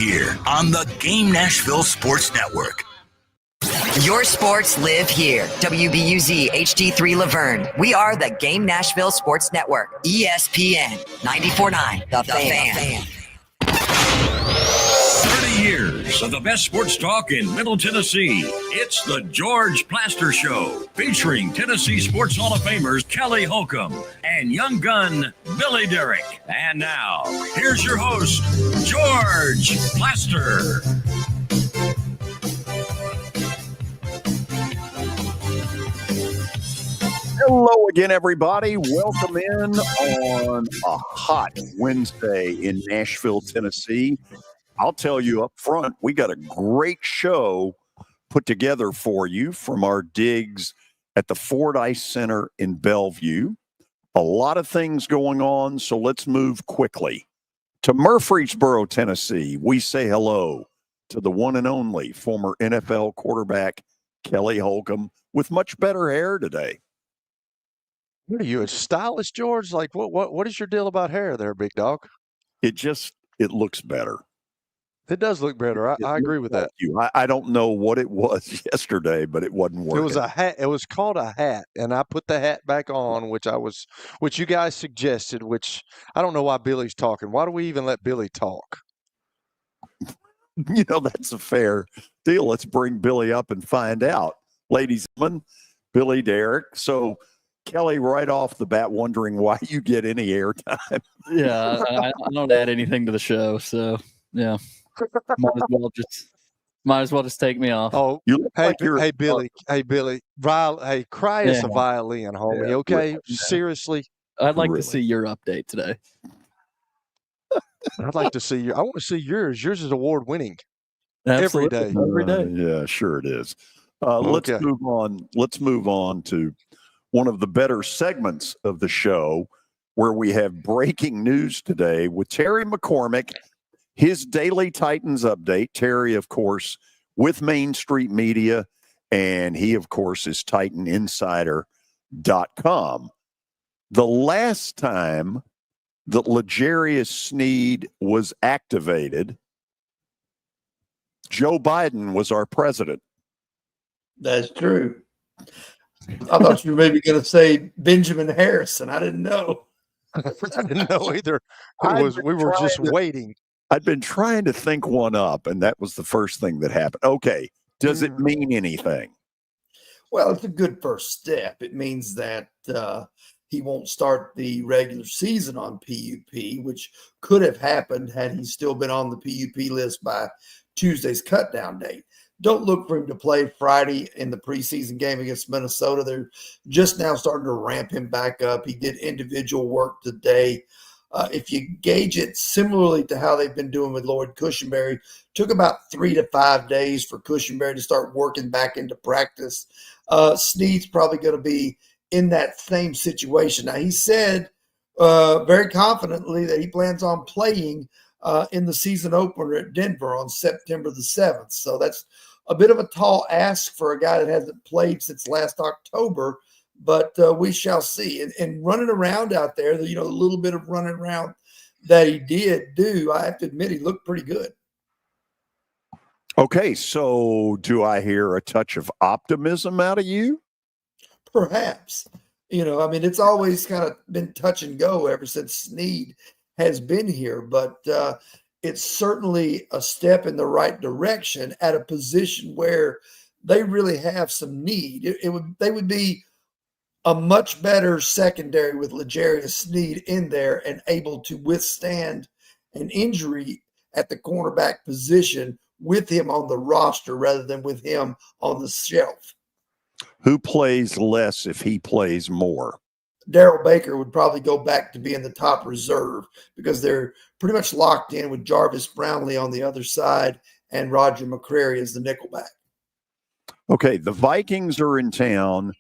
Here on the Game Nashville Sports Network. Your sports live here. WBUZ HD3 Laverne. We are the Game Nashville Sports Network. ESPN 94.9. The Fan. 30 years of the best sports talk in Middle Tennessee. It's the George Plaster Show, featuring Tennessee Sports Hall of Famers Kelly Holcomb and young gun Billy Derrick. And now, here's your host, George Plaster. Hello again, everybody. Welcome in on a hot Wednesday in Nashville, Tennessee. I'll tell you up front, we got a great show put together for you from our digs at the Ford Ice Center in Bellevue. A lot of things going on, so let's move quickly to Murfreesboro, Tennessee. We say hello to the one and only former NFL quarterback Kelly Holcomb with much better hair today. What are you, a stylist, George? Like, what is your deal about hair there, big dog? It looks better. It does look better. I agree with that. I don't know what it was yesterday, but it wasn't working. It was a hat. It was called a hat, and I put the hat back on, which you guys suggested. Which I don't know why Billy's talking. Why do we even let Billy talk? That's a fair deal. Let's bring Billy up and find out, ladies and gentlemen. Billy Derrick. So, Kelly, right off the bat, wondering why you get any airtime. Yeah, I don't add anything to the show, so yeah, might as well just take me off. Oh, hey, Billy, cry us a violin, homie. Yeah, okay, seriously. I'd like to see your update today. I'd like to see I want to see yours. Yours is award winning. Every day. Yeah, sure it is. Let's move on. Let's move on to one of the better segments of the show, where we have breaking news today with Terry McCormick, his daily Titans update. Terry, of course, with Main Street Media, and he, of course, is TitanInsider.com. The last time that L'Jarius Sneed was activated, Joe Biden was our president. That's true. I thought you were maybe going to say Benjamin Harrison. I didn't know. I didn't know either. We were just waiting. I'd been trying to think one up, and that was the first thing that happened. Okay. Does it mean anything? Well, it's a good first step. It means that he won't start the regular season on PUP, which could have happened had he still been on the PUP list by Tuesday's cutdown date. Don't look for him to play Friday in the preseason game against Minnesota. They're just now starting to ramp him back up. He did individual work today. If you gauge it similarly to how they've been doing with Lloyd Cushenberry, took about 3 to 5 days for Cushenberry to start working back into practice. Sneed's probably going to be in that same situation. Now, he said very confidently that he plans on playing in the season opener at Denver on September the 7th. So that's a bit of a tall ask for a guy that hasn't played since last October, but we shall see. And running around out there, the little bit of running around that he did do, I have to admit, he looked pretty good. Okay, so do I hear a touch of optimism out of you? Perhaps. It's always kind of been touch and go ever since Sneed has been here, but it's certainly a step in the right direction at a position where they really have some need. They would be a much better secondary with L'Jarius Sneed in there and able to withstand an injury at the cornerback position with him on the roster rather than with him on the shelf. Who plays less if he plays more? Darrell Baker would probably go back to being the top reserve because they're pretty much locked in with Jarvis Brownlee on the other side and Roger McCreary as the nickelback. Okay, the Vikings are in town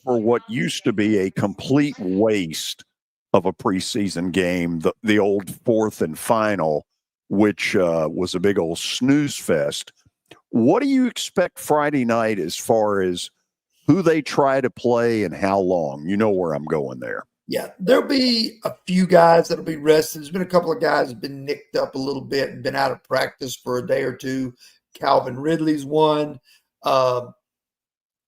for what used to be a complete waste of a preseason game, the old fourth and final, which was a big old snooze fest. What do you expect Friday night as far as who they try to play and how long? You know where I'm going there. Yeah, there'll be a few guys that'll be rested. There's been a couple of guys have been nicked up a little bit and been out of practice for a day or two. Calvin Ridley's one.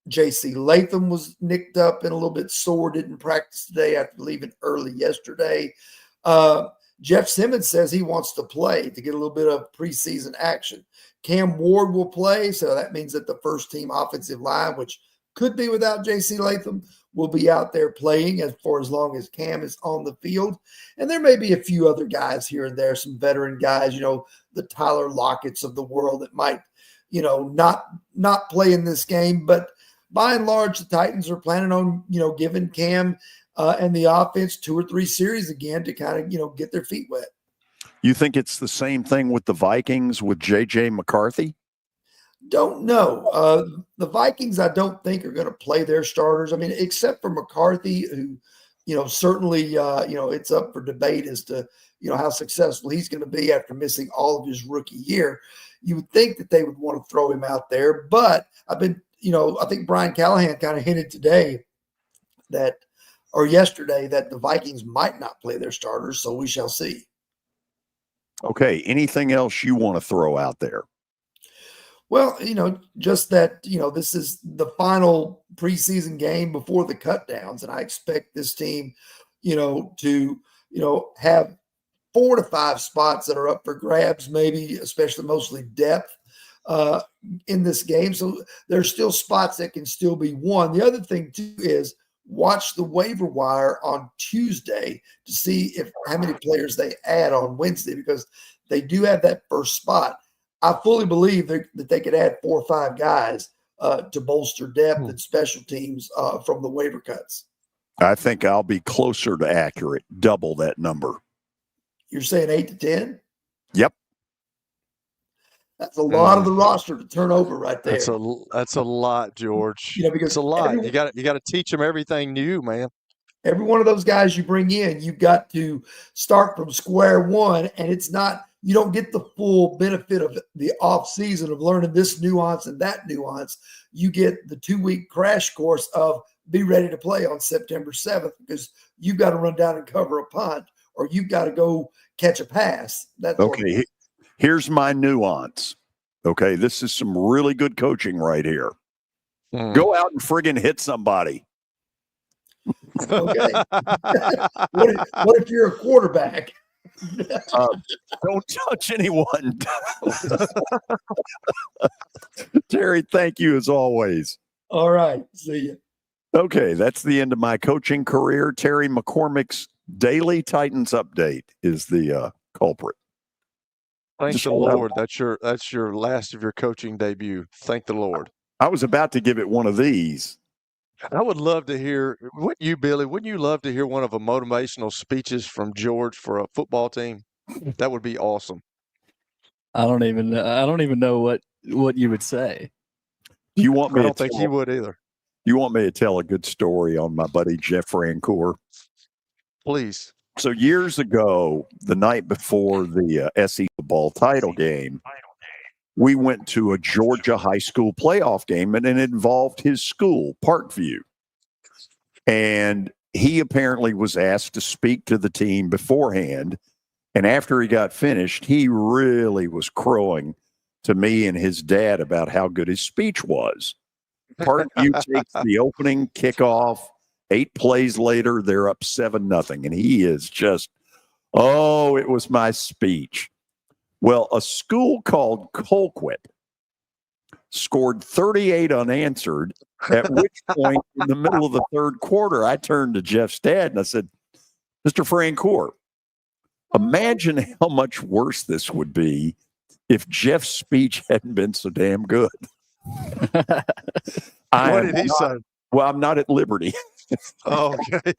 J.C. Latham was nicked up and a little bit sore, didn't practice today after leaving early yesterday. Jeff Simmons says he wants to play to get a little bit of preseason action. Cam Ward will play, so that means that the first team offensive line, which could be without J.C. Latham, will be out there playing for as long as Cam is on the field. And there may be a few other guys here and there, some veteran guys, the Tyler Lockett's of the world that might, not play in this game. But by and large, the Titans are planning on, giving Cam and the offense 2 or 3 series again to kind of, get their feet wet. You think it's the same thing with the Vikings with J.J. McCarthy? Don't know. The Vikings, I don't think, are going to play their starters. I mean, except for McCarthy, who, certainly, it's up for debate as to, how successful he's going to be after missing all of his rookie year. You would think that they would want to throw him out there. But I think Brian Callahan kind of hinted today yesterday that the Vikings might not play their starters. So we shall see. Okay. Anything else you want to throw out there? Well, just that, this is the final preseason game before the cutdowns. And I expect this team, to, have 4 to 5 spots that are up for grabs, maybe, especially mostly depth in this game. So there's still spots that can still be won. The other thing, too, is watch the waiver wire on Tuesday to see how many players they add on Wednesday, because they do have that first spot. I fully believe that they could add 4 or 5 guys to bolster depth and special teams from the waiver cuts. I think I'll be closer to accurate, double that number. You're saying 8 to 10? Yep. That's a lot of the roster to turn over right there. That's a lot, George. Because it's a lot. You got to teach them everything new, man. Every one of those guys you bring in, you've got to start from square one, and it's not. You don't get the full benefit of the off season of learning this nuance and that nuance. You get the 2-week crash course of be ready to play on September 7th, because you've got to run down and cover a punt, or you've got to go catch a pass. That's okay. Here's my nuance. Okay. This is some really good coaching right here. Go out and friggin' hit somebody. Okay. What if you're a quarterback? Don't touch anyone. Terry, thank you as always. All right. See you. Okay, that's the end of my coaching career. Terry McCormick's Daily Titans Update is the culprit. Thank the Lord. That's your last of your coaching debut. Thank the Lord. I was about to give it one of these. I would love to hear, wouldn't you, Billy? Wouldn't you love to hear one of a motivational speeches from George for a football team? That would be awesome. I don't even know what you would say. Do you want me? I don't think he would either. You want me to tell a good story on my buddy Jeff Francoeur? Please. So years ago, the night before the SEC football title game, we went to a Georgia high school playoff game, and it involved his school, Parkview. And he apparently was asked to speak to the team beforehand. And after he got finished, he really was crowing to me and his dad about how good his speech was. Parkview takes the opening kickoff. 8 plays later, they're up 7-0. And he is just, it was my speech. Well, a school called Colquitt scored 38 unanswered, at which point in the middle of the third quarter, I turned to Jeff's dad and I said, Mr. Francoeur, imagine how much worse this would be if Jeff's speech hadn't been so damn good. What did he say? Well, I'm not at liberty. Oh, okay.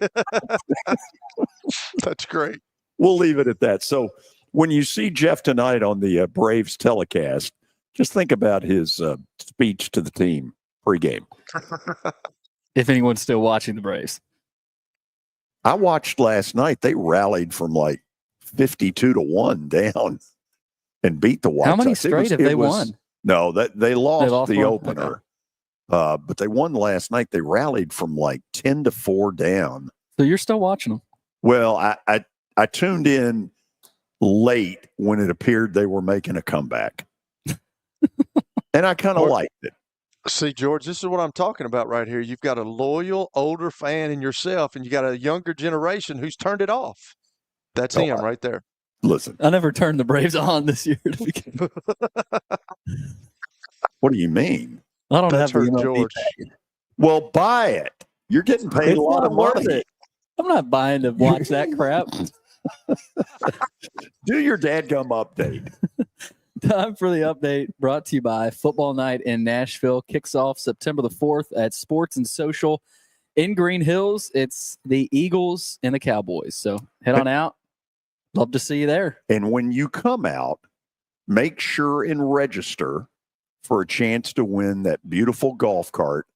That's great. We'll leave it at that. So when you see Jeff tonight on the Braves telecast, just think about his speech to the team pregame. If anyone's still watching the Braves. I watched last night. They rallied from like 52-1 down and beat the White Sox. How many straight have they won? No, they lost the one? opener. Okay. But they won last night. They rallied from like 10-4 down So you're still watching them? Well, I tuned in late when it appeared they were making a comeback. And I kind of liked it. See, George, this is what I'm talking about right here. You've got a loyal, older fan in yourself, and you got a younger generation who's turned it off. That's him right there. Listen. I never turned the Braves on this year. What do you mean? I don't That's have the hurt MLB George. tag. Well, buy it. You're getting paid It's a lot not of worth money. it. I'm not buying to watch that crap. Do your dadgum update. Time for the update brought to you by Football Night in Nashville. Kicks off September the 4th at Sports and Social in Green Hills. It's the Eagles and the Cowboys. So head on out. Love to see you there. And when you come out, make sure and register for a chance to win that beautiful golf cart,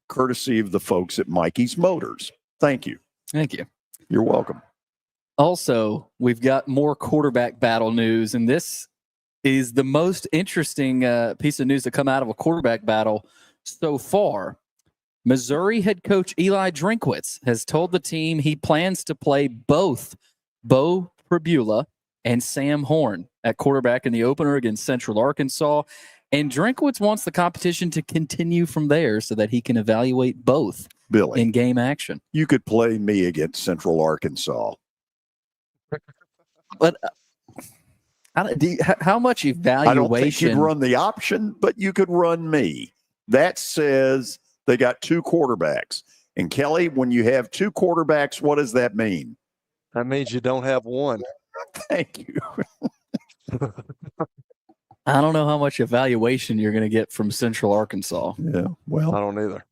courtesy of the folks at Mikey's Motors. Thank you. Thank you. You're welcome. Also, we've got more quarterback battle news, and this is the most interesting piece of news to come out of a quarterback battle so far. Missouri head coach Eli Drinkwitz has told the team he plans to play both Bo Pribula and Sam Horn at quarterback in the opener against Central Arkansas. And Drinkwitz wants the competition to continue from there so that he can evaluate both Billy, in game action. you could play me against Central Arkansas. But how much evaluation? I don't think you'd run the option, but you could run me. That says they got two quarterbacks. And Kelly, when you have two quarterbacks, what does that mean? That means you don't have one. Thank you. I don't know how much evaluation you're going to get from Central Arkansas. Yeah, well, I don't either.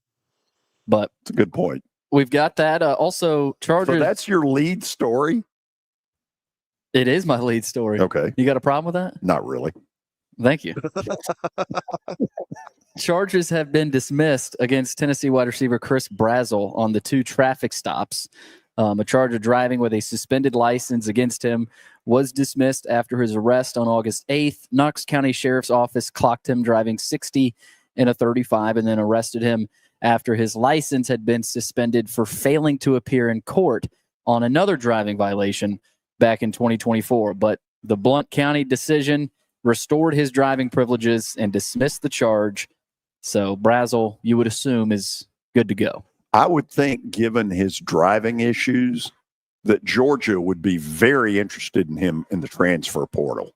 But it's a good point. We've got that. Also, Chargers. So that's your lead story? It is my lead story. Okay. You got a problem with that? Not really. Thank you. Charges have been dismissed against Tennessee wide receiver Chris Brazzell on the 2 traffic stops. A charge of driving with a suspended license against him was dismissed after his arrest on August 8th. Knox County Sheriff's Office clocked him driving 60 in a 35 and then arrested him after his license had been suspended for failing to appear in court on another driving violation back in 2024. But the Blount County decision restored his driving privileges and dismissed the charge. So Brazzell, you would assume, is good to go. I would think, given his driving issues, that Georgia would be very interested in him in the transfer portal.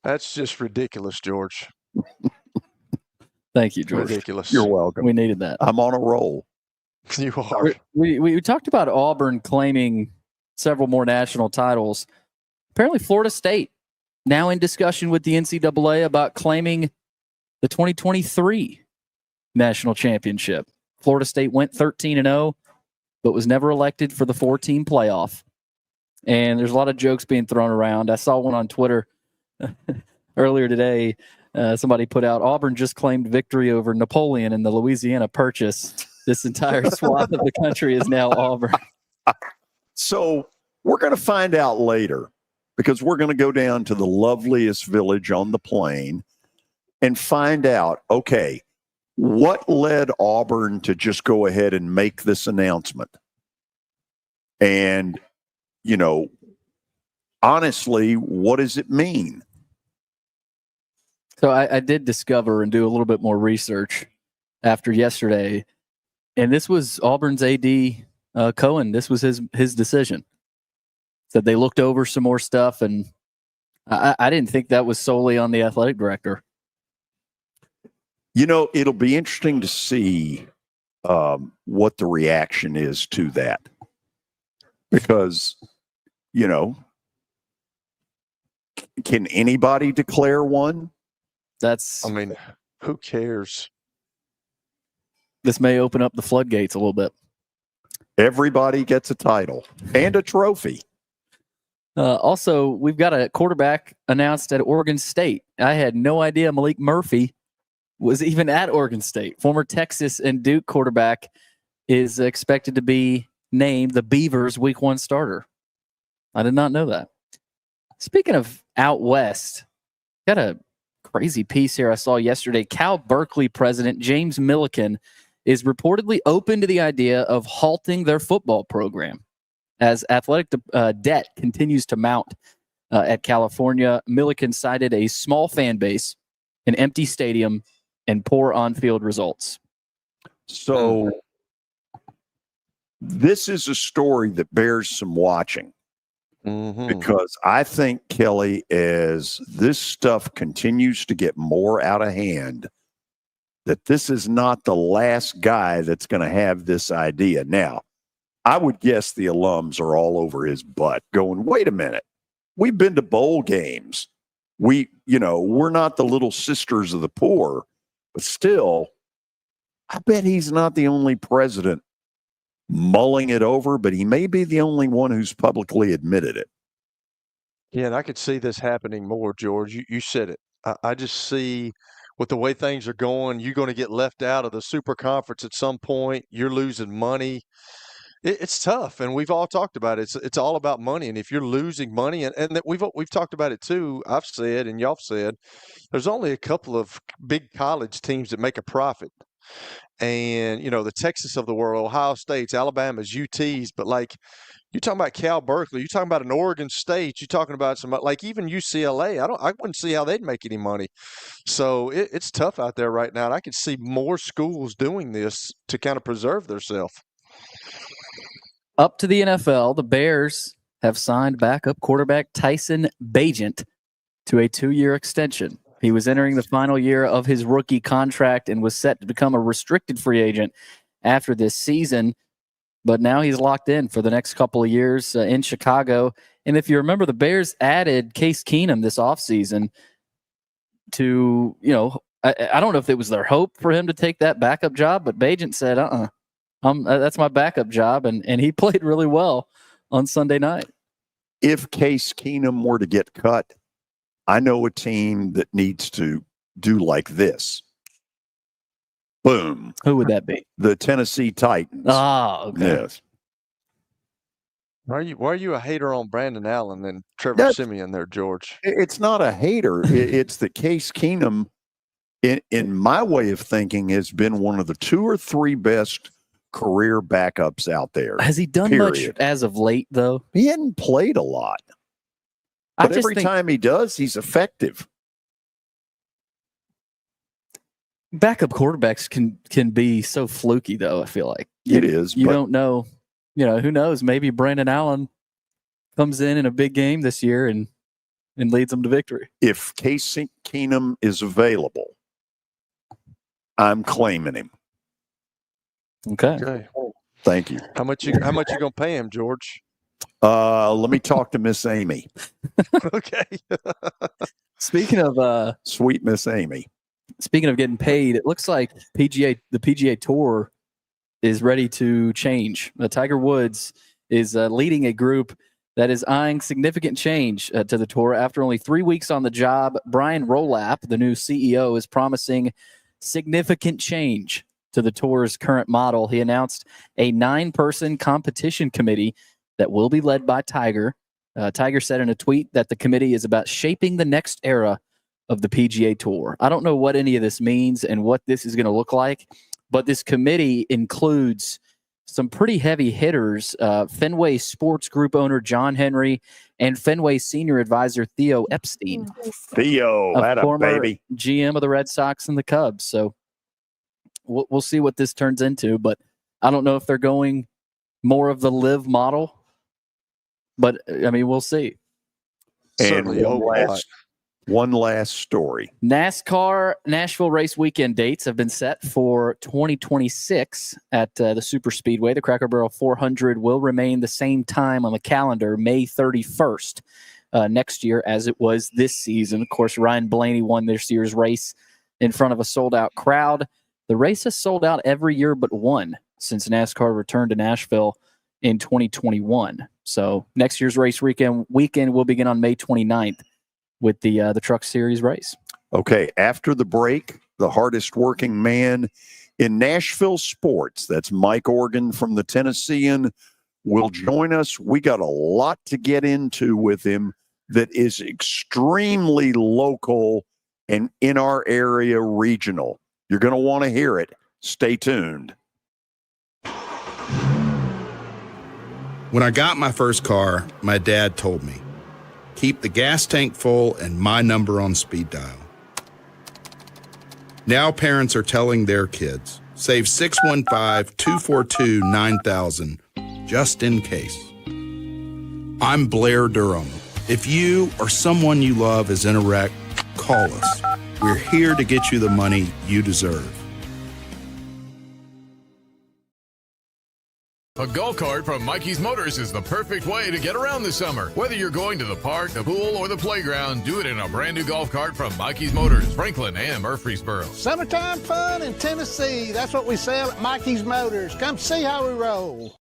That's just ridiculous, George. Thank you, George. Ridiculous. You're welcome. We needed that. I'm on a roll. You are. We talked about Auburn claiming several more national titles. Apparently, Florida State now in discussion with the NCAA about claiming the 2023 national championship. Florida State went 13-0, but was never elected for the 4-team playoff. And there's a lot of jokes being thrown around. I saw one on Twitter earlier today. Somebody put out, Auburn just claimed victory over Napoleon in the Louisiana Purchase. This entire swath of the country is now Auburn. So we're going to find out later, because we're going to go down to the loveliest village on the plain and find out, okay, what led Auburn to just go ahead and make this announcement? And, you know, honestly, what does it mean? So I did discover and do a little bit more research after yesterday, and this was Auburn's AD Cohen. This was his decision. Said they looked over some more stuff, and I didn't think that was solely on the athletic director. You know, it'll be interesting to see what the reaction is to that. Because, you know, can anybody declare one? I mean, who cares? This may open up the floodgates a little bit. Everybody gets a title and a trophy. Also, we've got a quarterback announced at Oregon State. I had no idea Malik Murphy was even at Oregon State. Former Texas and Duke quarterback is expected to be named the Beavers' Week 1 starter. I did not know that. Speaking of out west, got a crazy piece here I saw yesterday. Cal Berkeley president James Milliken is reportedly open to the idea of halting their football program as athletic debt continues to mount at California. Milliken cited a small fan base, an empty stadium, and poor on-field results. So this is a story that bears some watching. Because I think, Kelly, as this stuff continues to get more out of hand, that this is not the last guy that's going to have this idea. Now, I would guess the alums are all over his butt going, wait a minute, we've been to bowl games. We're not the little sisters of the poor, but still, I bet he's not the only president mulling it over, but he may be the only one who's publicly admitted it. Yeah, and I could see this happening more, George. You said it. I just see with the way things are going, you're going to get left out of the super conference at some point. You're losing money. It's tough, and we've all talked about it. It's all about money, and if you're losing money, and that we've talked about it too. I've said, and y'all said, there's only a couple of big college teams that make a profit. And, the Texas of the world, Ohio States, Alabama's, UTs, but like you're talking about Cal Berkeley, you're talking about an Oregon State, you're talking about some like even UCLA. I wouldn't see how they'd make any money. So it's tough out there right now. And I could see more schools doing this to kind of preserve themselves. Up to the NFL, the Bears have signed backup quarterback Tyson Bagent to a 2-year extension. He was entering the final year of his rookie contract and was set to become a restricted free agent after this season. But now he's locked in for the next couple of years in Chicago. And if you remember, the Bears added Case Keenum this offseason to, I don't know if it was their hope for him to take that backup job, but Bagent said, that's my backup job. And he played really well on Sunday night. If Case Keenum were to get cut, I know a team that needs to do like this. Boom. Who would that be? The Tennessee Titans. Oh, okay. Yes. Why are you a hater on Brandon Allen and Trevor Siemian there, George? It's not a hater. It's that Case Keenum, in my way of thinking, has been one of the 2 or 3 best career backups out there. Has he done much as of late, though? He hadn't played a lot. But every time he does, he's effective. Backup quarterbacks can be so fluky, though, I feel like. It is. You don't know. Who knows? Maybe Brandon Allen comes in a big game this year and leads them to victory. If Case Keenum is available, I'm claiming him. Okay. Thank you. How much you gonna pay him, George? Let me talk to Miss Amy. Okay. Speaking of sweet Miss Amy. Speaking of getting paid, it looks like the PGA Tour is ready to change. Tiger Woods is leading a group that is eyeing significant change to the tour. After only 3 weeks on the job, Bryan Rolap, the new CEO, is promising significant change to the tour's current model. He announced a 9-person competition committee that will be led by Tiger. Tiger said in a tweet that the committee is about shaping the next era of the PGA Tour. I don't know what any of this means and what this is going to look like, but this committee includes some pretty heavy hitters, Fenway Sports Group owner John Henry and Fenway senior advisor Theo Epstein. Theo, that a baby. GM of the Red Sox and the Cubs. So we'll see what this turns into, but I don't know if they're going more of the live model, but I mean, we'll see. And one last story. NASCAR Nashville race weekend dates have been set for 2026 at the Super Speedway. The Cracker Barrel 400 will remain the same time on the calendar, May 31st next year as it was this season. Of course, Ryan Blaney won this year's race in front of a sold-out crowd. The race has sold out every year but one since NASCAR returned to Nashville in 2021. So next year's race weekend will begin on May 29th. With the Truck Series race. Okay, after the break, the hardest working man in Nashville sports, that's Mike Organ from the Tennessean, will join us. We got a lot to get into with him that is extremely local and in our area regional. You're going to want to hear it. Stay tuned. When I got my first car, my dad told me, keep the gas tank full and my number on speed dial. Now parents are telling their kids, save 615-242-9000 just in case. I'm Blair Durham. If you or someone you love is in a wreck, call us. We're here to get you the money you deserve. A golf cart from Mikey's Motors is the perfect way to get around this summer. Whether you're going to the park, the pool, or the playground, do it in a brand new golf cart from Mikey's Motors, Franklin and Murfreesboro. Summertime fun in Tennessee. That's what we sell at Mikey's Motors. Come see how we roll.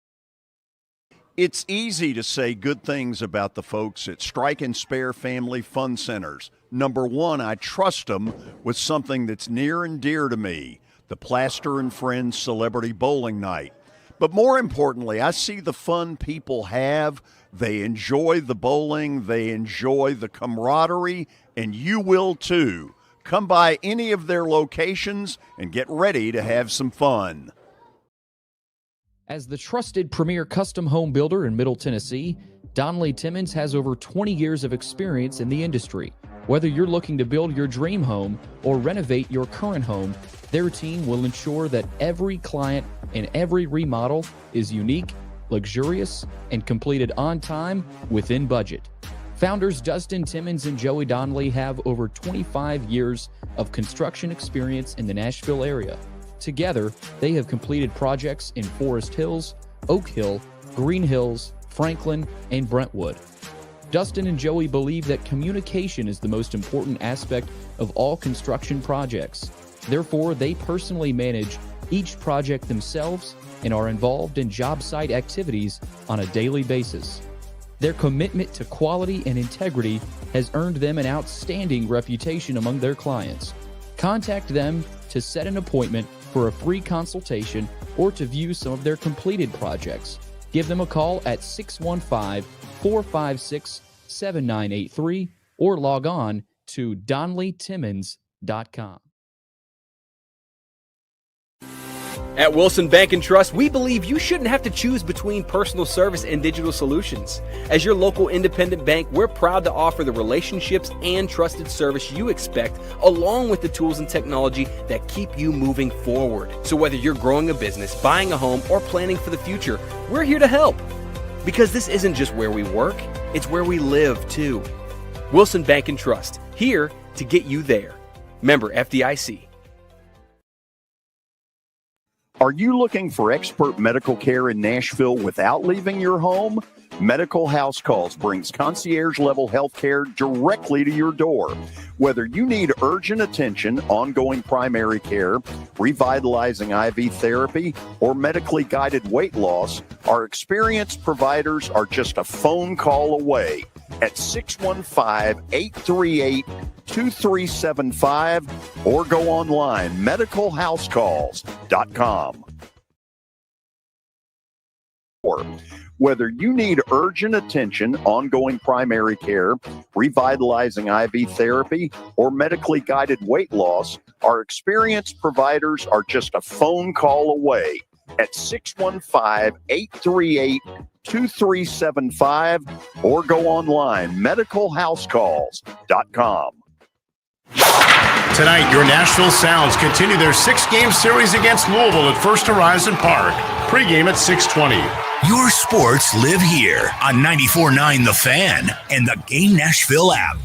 It's easy to say good things about the folks at Strike and Spare Family Fun Centers. Number one, I trust them with something that's near and dear to me, the Plaster and Friends Celebrity Bowling Night. But more importantly, I see the fun people have. They enjoy the bowling. They enjoy the camaraderie, and you will too. Come by any of their locations and get ready to have some fun. As the trusted premier custom home builder in Middle Tennessee, Donnelly Timmons has over 20 years of experience in the industry. Whether you're looking to build your dream home or renovate your current home, their team will ensure that every client and every remodel is unique, luxurious, and completed on time within budget. Founders Dustin Timmons and Joey Donnelly have over 25 years of construction experience in the Nashville area. Together, they have completed projects in Forest Hills, Oak Hill, Green Hills, Franklin, and Brentwood. Dustin and Joey believe that communication is the most important aspect of all construction projects. Therefore, they personally manage each project themselves and are involved in job site activities on a daily basis. Their commitment to quality and integrity has earned them an outstanding reputation among their clients. Contact them to set an appointment for a free consultation or to view some of their completed projects. Give them a call at 615-456-7983 or log on to DonnellyTimmons.com. At Wilson Bank and Trust, we believe you shouldn't have to choose between personal service and digital solutions. As your local independent bank, we're proud to offer the relationships and trusted service you expect, along with the tools and technology that keep you moving forward. So whether you're growing a business, buying a home, or planning for the future, we're here to help. Because this isn't just where we work, it's where we live too. Wilson Bank and Trust, here to get you there. Member FDIC. Are you looking for expert medical care in Nashville without leaving your home? Medical House Calls brings concierge-level health care directly to your door. Whether you need urgent attention, ongoing primary care, revitalizing IV therapy, or medically guided weight loss, our experienced providers are just a phone call away at 615-838-2375 or go online, medicalhousecalls.com. Whether you need urgent attention, ongoing primary care, revitalizing IV therapy, or medically guided weight loss, our experienced providers are just a phone call away at 615-838-2375 or go online, medicalhousecalls.com. Tonight, your Nashville Sounds continue their 6-game series against Louisville at First Horizon Park. Pre-game at 6:20. Your sports live here on 94.9 The Fan and the Game Nashville app.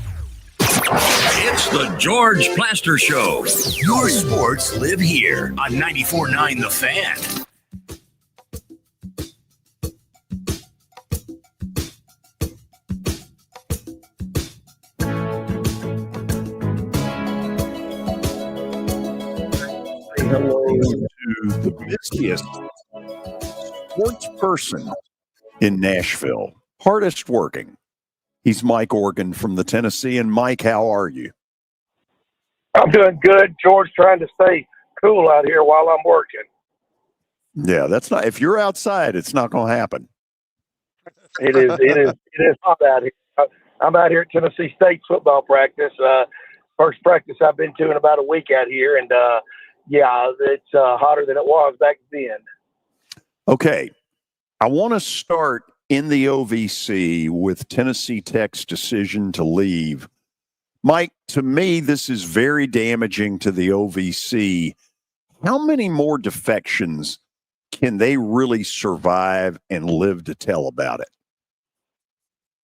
It's the George Plaster Show. Your sports live here on 94.9 The Fan. Hello to the busiest sports person in Nashville, hardest working. He's Mike Organ from the Tennessee. And Mike, how are you? I'm doing good, George, trying to stay cool out here while I'm working. Yeah, that's not, if you're outside, it's not going to happen. It is hot out here. I'm out here at Tennessee State football practice. First practice I've been to in about a week out here, and yeah, it's hotter than it was back then. Okay. I want to start in the OVC with Tennessee Tech's decision to leave. Mike, to me, this is very damaging to the OVC. How many more defections can they really survive and live to tell about it?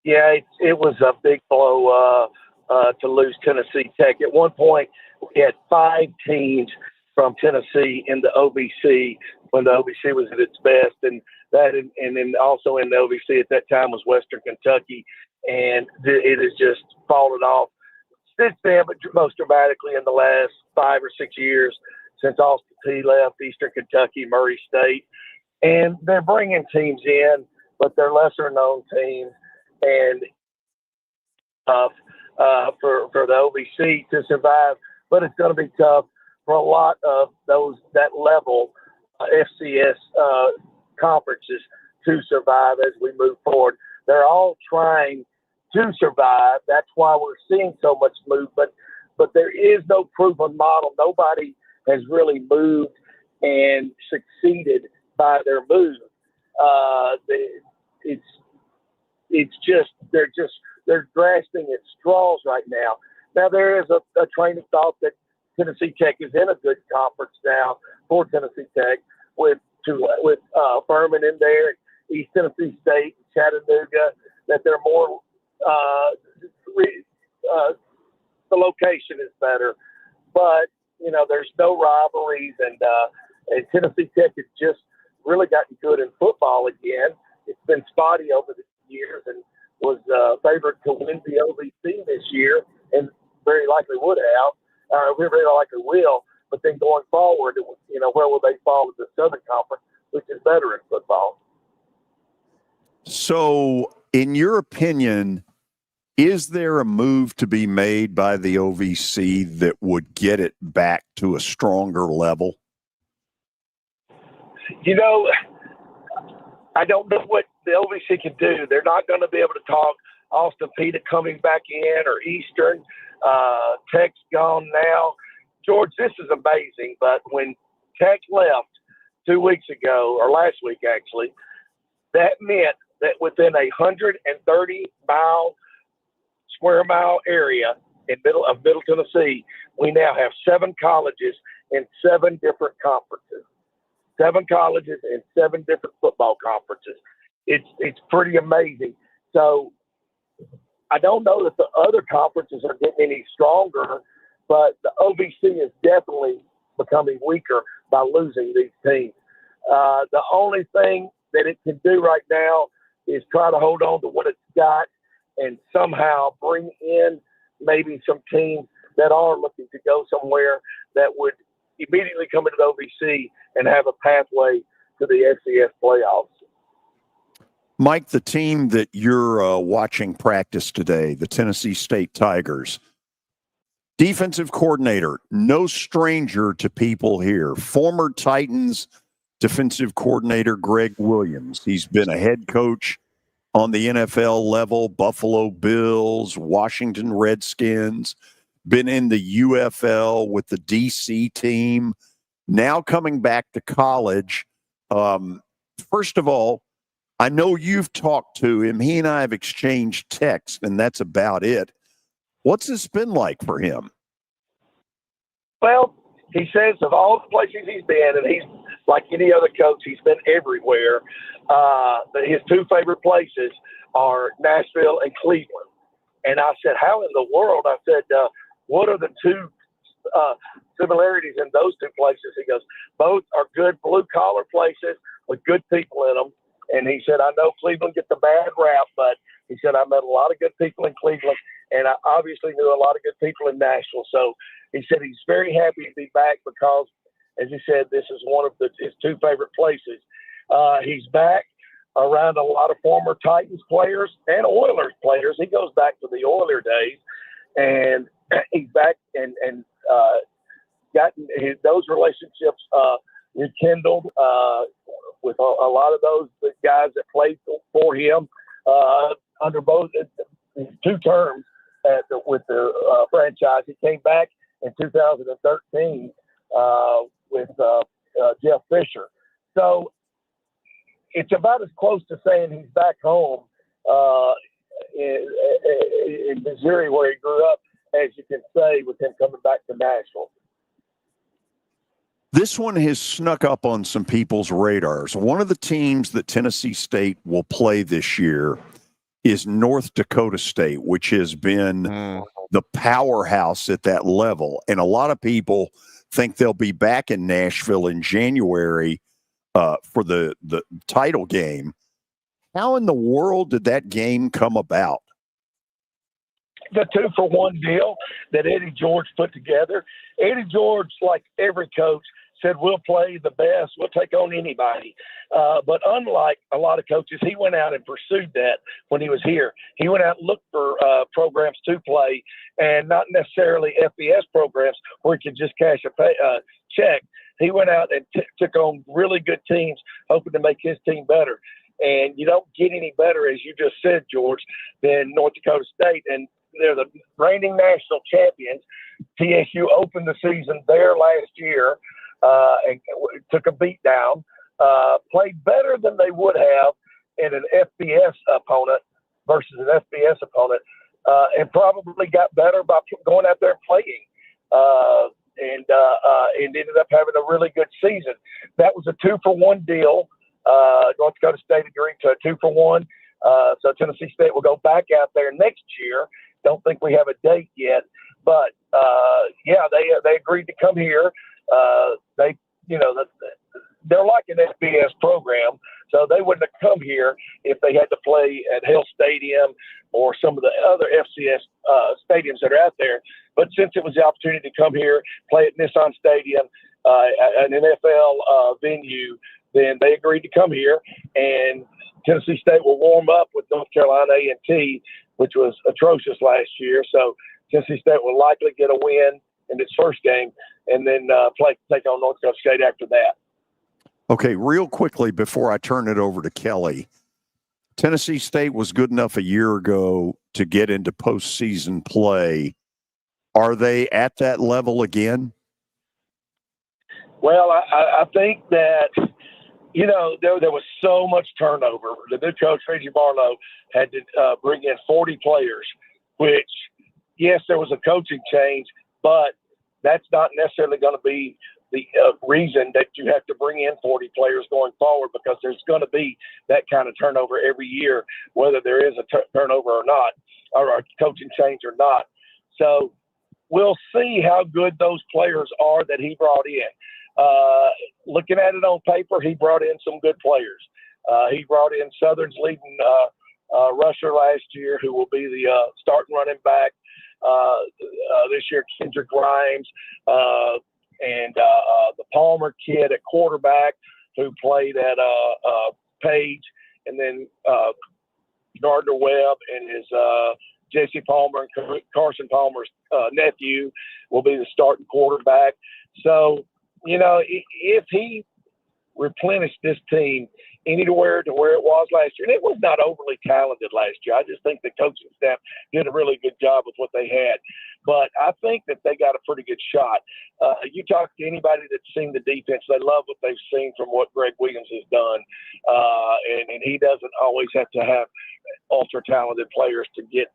Yeah, it was a big blow to lose Tennessee Tech. At one point, we had 5 teams from Tennessee in the OVC when the OVC was at its best, and then also in the OVC at that time was Western Kentucky, and it has just fallen off since then, but most dramatically in the last 5 or 6 years since Austin Peay left Eastern Kentucky, Murray State, and they're bringing teams in, but they're lesser known teams, and for the OVC to survive, but it's going to be tough for a lot of that level FCS conferences to survive as we move forward. They're all trying to survive. That's why we're seeing so much movement, but there is no proven model. Nobody has really moved and succeeded by their move. They're grasping at straws right now. Now there is a train of thought that Tennessee Tech is in a good conference now for Tennessee Tech with Furman in there, East Tennessee State, Chattanooga, that they're more the location is better, but there's no rivalries, and Tennessee Tech has just really gotten good in football again. It's been spotty over the years and was favored to win the OVC this year, and very likely would have. Very likely will. But then going forward, where will they fall in the Southern Conference, which is better in football? So, in your opinion, is there a move to be made by the OVC that would get it back to a stronger level? I don't know what the OVC can do. They're not going to be able to talk Austin Peay coming back in or Eastern. Tech's gone now. George, this is amazing, but when Tech left 2 weeks ago, or last week actually, that meant that within a 130 square mile area in Middle Tennessee, we now have 7 colleges in 7 different conferences. 7 colleges and 7 different football conferences. It's pretty amazing. So I don't know that the other conferences are getting any stronger, but the OVC is definitely becoming weaker by losing these teams. The only thing that it can do right now is try to hold on to what it's got and somehow bring in maybe some teams that are looking to go somewhere that would immediately come into the OVC and have a pathway to the FCS playoffs. Mike, the team that you're watching practice today, the Tennessee State Tigers, defensive coordinator, no stranger to people here, former Titans defensive coordinator Greg Williams. He's been a head coach on the NFL level, Buffalo Bills, Washington Redskins, been in the UFL with the DC team, now coming back to college. First of all, I know you've talked to him. He and I have exchanged texts, and that's about it. What's this been like for him? Well, he says of all the places he's been, and he's like any other coach, he's been everywhere. His 2 favorite places are Nashville and Cleveland. And I said, how in the world? I said, what are the 2 similarities in those 2 places? He goes, both are good blue-collar places with good people in them. And he said, I know Cleveland gets a bad rap, but he said, I met a lot of good people in Cleveland, and I obviously knew a lot of good people in Nashville. So he said he's very happy to be back because, as he said, this is one of his 2 favorite places. He's back around a lot of former Titans players and Oilers players. He goes back to the Oiler days, and he's back and gotten those relationships rekindled with a lot of those guys that played for him under both 2 terms with the franchise. He came back in 2013 with Jeff Fisher. So it's about as close to saying he's back home in Missouri where he grew up as you can say with him coming back to Nashville. This one has snuck up on some people's radars. One of the teams that Tennessee State will play this year is North Dakota State, which has been the powerhouse at that level. And a lot of people think they'll be back in Nashville in January for the title game. How in the world did that game come about? The 2-for-1 deal that Eddie George put together. Eddie George, like every coach, said, we'll play the best. We'll take on anybody. But unlike a lot of coaches, he went out and pursued that when he was here. He went out and looked for programs to play and not necessarily FBS programs where he could just cash a check. He went out and took on really good teams, hoping to make his team better. And you don't get any better, as you just said, George, than North Dakota State. And they're the reigning national champions. TSU opened the season there last year and took a beat down, played better than they would have in an FBS opponent versus an FBS opponent, and probably got better by going out there and playing. And ended up having a really good season. That was a 2-for-1 deal. North Dakota State agreed to a 2-for-1. So Tennessee State will go back out there next year. Don't think we have a date yet, but they agreed to come here. They're like an FBS program, so they wouldn't have come here if they had to play at Hill Stadium or some of the other FCS stadiums that are out there. But since it was the opportunity to come here, play at Nissan Stadium, an NFL venue, then they agreed to come here. And Tennessee State will warm up with North Carolina A&T, which was atrocious last year. So Tennessee State will likely get a win in its first game and then take on North Dakota State after that. Okay, real quickly before I turn it over to Kelly, Tennessee State was good enough a year ago to get into postseason play. Are they at that level again? Well, I think that, there was so much turnover. The new coach, Reggie Barlow, had to bring in 40 players, which, yes, there was a coaching change, but that's not necessarily going to be the reason that you have to bring in 40 players going forward, because there's going to be that kind of turnover every year, whether there is a turnover or not, or a coaching change or not. So we'll see how good those players are that he brought in. Looking at it on paper, he brought in some good players. He brought in Southern's leading rusher last year, who will be the starting running back this year, Kendrick Grimes, and the Palmer kid at quarterback, who played at Page, and then Gardner Webb and his Jesse Palmer and Carson Palmer's nephew will be the starting quarterback. So, if he replenished this team anywhere to where it was last year, and it was not overly talented last year. I just think the coaching staff did a really good job with what they had. But I think that they got a pretty good shot. You talk to anybody that's seen the defense, they love what they've seen from what Greg Williams has done. And he doesn't always have to have ultra-talented players to get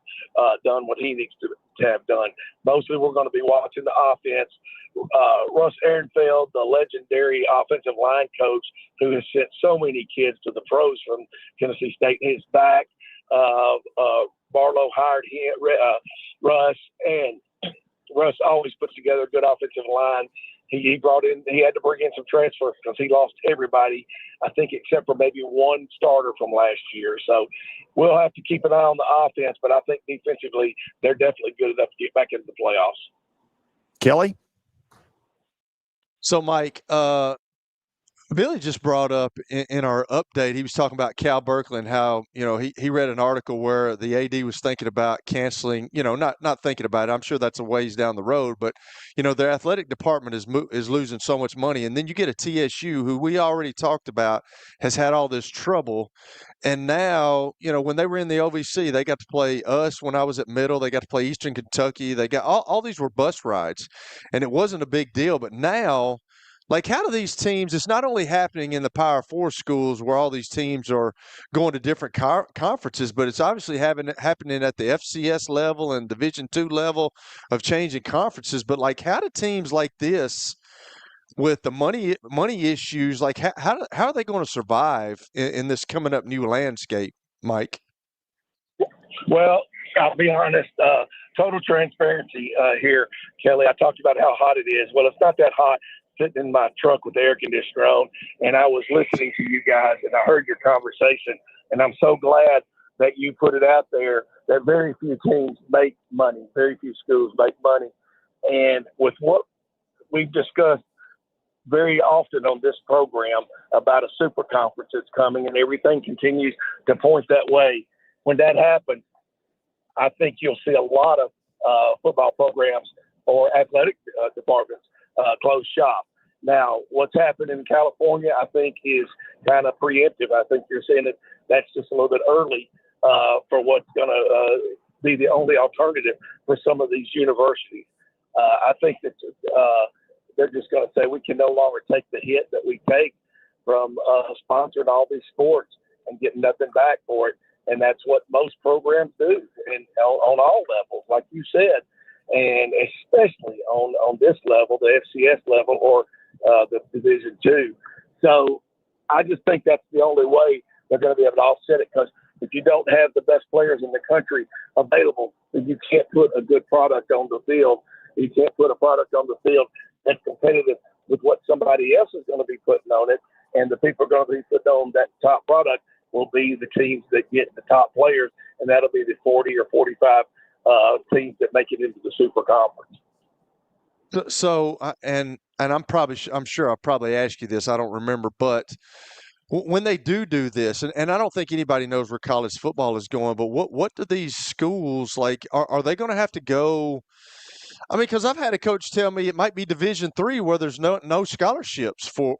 done what he needs to have done. Mostly we're going to be watching the offense. Russ Ehrenfeld, the legendary offensive line coach who has sent so many kids to the pros from Tennessee State, is back. Barlow hired him, Russ, and Russ always puts together a good offensive line. He had to bring in some transfers because he lost everybody, I think, except for maybe one starter from last year. So we'll have to keep an eye on the offense, but I think defensively they're definitely good enough to get back into the playoffs. Kelly? So, Mike, Billy just brought up in our update, he was talking about Cal Berkeley and how, he read an article where the AD was thinking about canceling, not thinking about it. I'm sure that's a ways down the road, but, their athletic department is losing so much money. And then you get a TSU, who we already talked about, has had all this trouble. And now, when they were in the OVC, they got to play us when I was at Middle. They got to play Eastern Kentucky. They got all these were bus rides, and it wasn't a big deal. But now, like, how do these teams? It's not only happening in the Power Four schools where all these teams are going to different conferences, but it's obviously happening at the FCS level and Division II level of changing conferences. But like, how do teams like this, with the money issues, like how are they going to survive in this coming up new landscape, Mike? Well, I'll be honest. Total transparency here, Kelly. I talked about how hot it is. Well, it's not that hot. Sitting in my truck with the air conditioner on, and I was listening to you guys, and I heard your conversation, and I'm so glad that you put it out there that very few teams make money, very few schools make money, and with what we've discussed very often on this program about a super conference that's coming, and everything continues to point that way. When that happens, I think you'll see a lot of football programs or athletic departments close shop. Now, what's happened in California, I think, is kind of preemptive. I think you're saying that that's just a little bit early for what's going to be the only alternative for some of these universities. I think that they're just going to say we can no longer take the hit that we take from sponsoring all these sports and getting nothing back for it. And that's what most programs do, and on all levels, like you said. And especially on this level, the FCS level or the Division II. So I just think that's the only way they're going to be able to offset it, because if you don't have the best players in the country available, then you can't put a good product on the field. You can't put a product on the field that's competitive with what somebody else is going to be putting on it. And the people are going to be putting on that top product will be the teams that get the top players, and that'll be the 40 or 45 teams that make it into the super conference. So, and I'm sure I'll probably ask you this. I don't remember, but when they do this, and I don't think anybody knows where college football is going, but what do these schools, like, are they going to have to go? I mean, because I've had a coach tell me it might be Division III where there's no scholarships for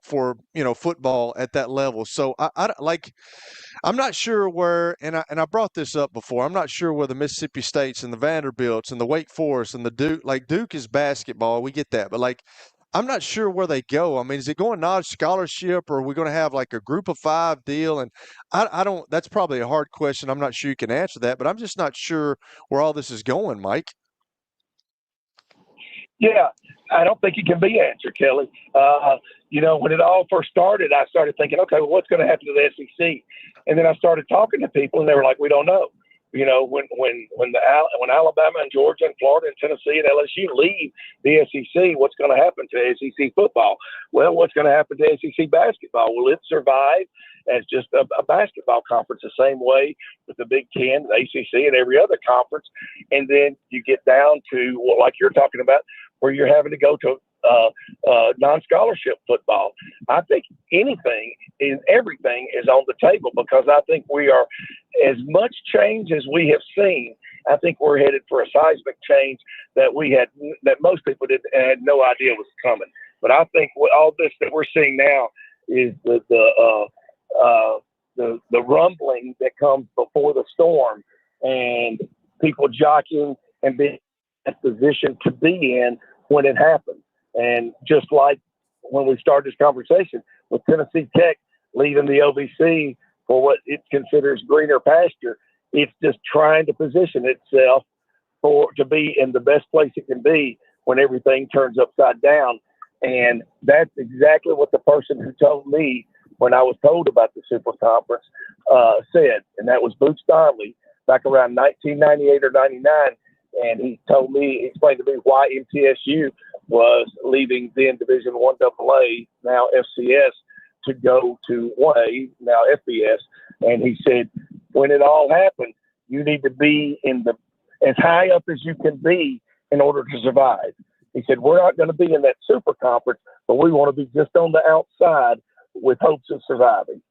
football at that level. So I'm not sure where, and I brought this up before. I'm not sure where the Mississippi States and the Vanderbilts and the Wake Forest and the Duke is basketball. We get that, but like, I'm not sure where they go. I mean, is it going non-scholarship, or are we going to have like a group of 5 deal? And I don't. That's probably a hard question. I'm not sure you can answer that, but I'm just not sure where all this is going, Mike. Yeah, I don't think it can be answered, Kelly. When it all first started, I started thinking, okay, well, what's going to happen to the SEC? And then I started talking to people, and they were like, we don't know. When Alabama and Georgia and Florida and Tennessee and LSU leave the SEC, what's going to happen to SEC football? Well, what's going to happen to SEC basketball? Will it survive as just a basketball conference the same way with the Big Ten, the ACC, and every other conference? And then you get down to, well, like you're talking about, where you're having to go to non-scholarship football. I think anything and everything is on the table, because I think we are, as much change as we have seen, I think we're headed for a seismic change that most people had no idea was coming. But I think what all this that we're seeing now is the rumbling that comes before the storm, and people jockeying and being in a position to be in when it happens. And just like when we started this conversation with Tennessee Tech leaving the OVC for what it considers greener pasture, it's just trying to position itself to be in the best place it can be when everything turns upside down. And that's exactly what the person who told me when I was told about the Super Conference said, and that was Boots Donnelly back around 1998 or 99. And he explained to me why MTSU was leaving then Division I AA, now FCS, to go to 1A, now FBS. And he said, when it all happens, you need to be as high up as you can be in order to survive. He said, we're not going to be in that super conference, but we want to be just on the outside with hopes of surviving.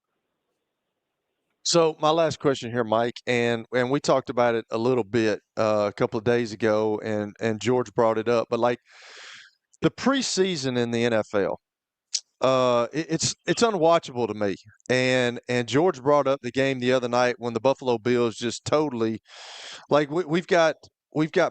So my last question here, Mike, and we talked about it a little bit a couple of days ago, and George brought it up, but like the preseason in the NFL, it's unwatchable to me. And George brought up the game the other night when the Buffalo Bills just totally, like we've got